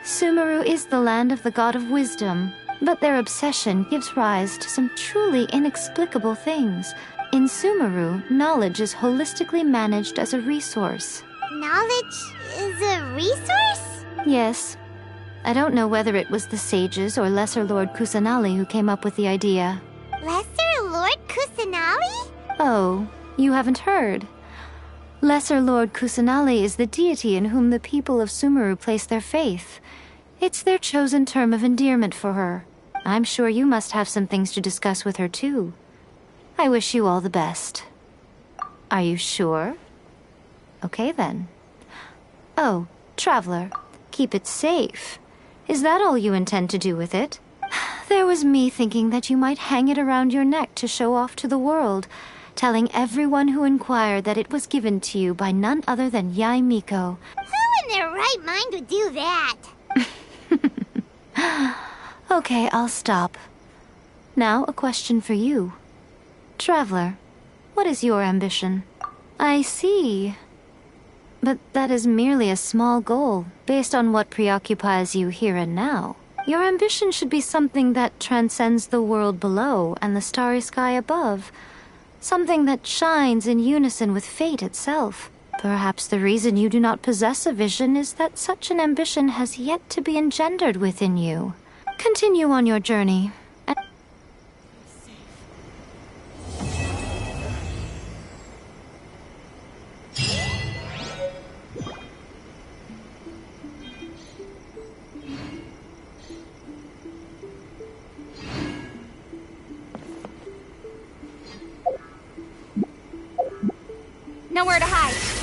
Sumeru is the land of the god of wisdom, but their obsession gives rise to some truly inexplicable things. In Sumeru, knowledge is holistically managed as a resource. Knowledge is a resource? Yes. I don't know whether it was the sages or Lesser Lord Kusanali who came up with the idea. Lesser Lord Kusanali? Oh, you haven't heard. Lesser Lord Kusanali is the deity in whom the people of Sumeru place their faith. It's their chosen term of endearment for her. I'm sure you must have some things to discuss with her, too. I wish you all the best. Are you sure? Okay, then. Oh, Traveler, keep it safe. Is that all you intend to do with it? There was me thinking that you might hang it around your neck to show off to the world, telling everyone who inquired that it was given to you by none other than Yae Miko. Who in their right mind would do that? Okay, I'll stop. Now, a question for you. Traveler, What is your ambition? I see. But that is merely a small goal, based on what preoccupies you here and now. Your ambition should be something that transcends the world below and the starry sky above. Something that shines in unison with fate itself. Perhaps the reason you do not possess a vision is that such an ambition has yet to be engendered within you. Continue on your journey. Nowhere to hide.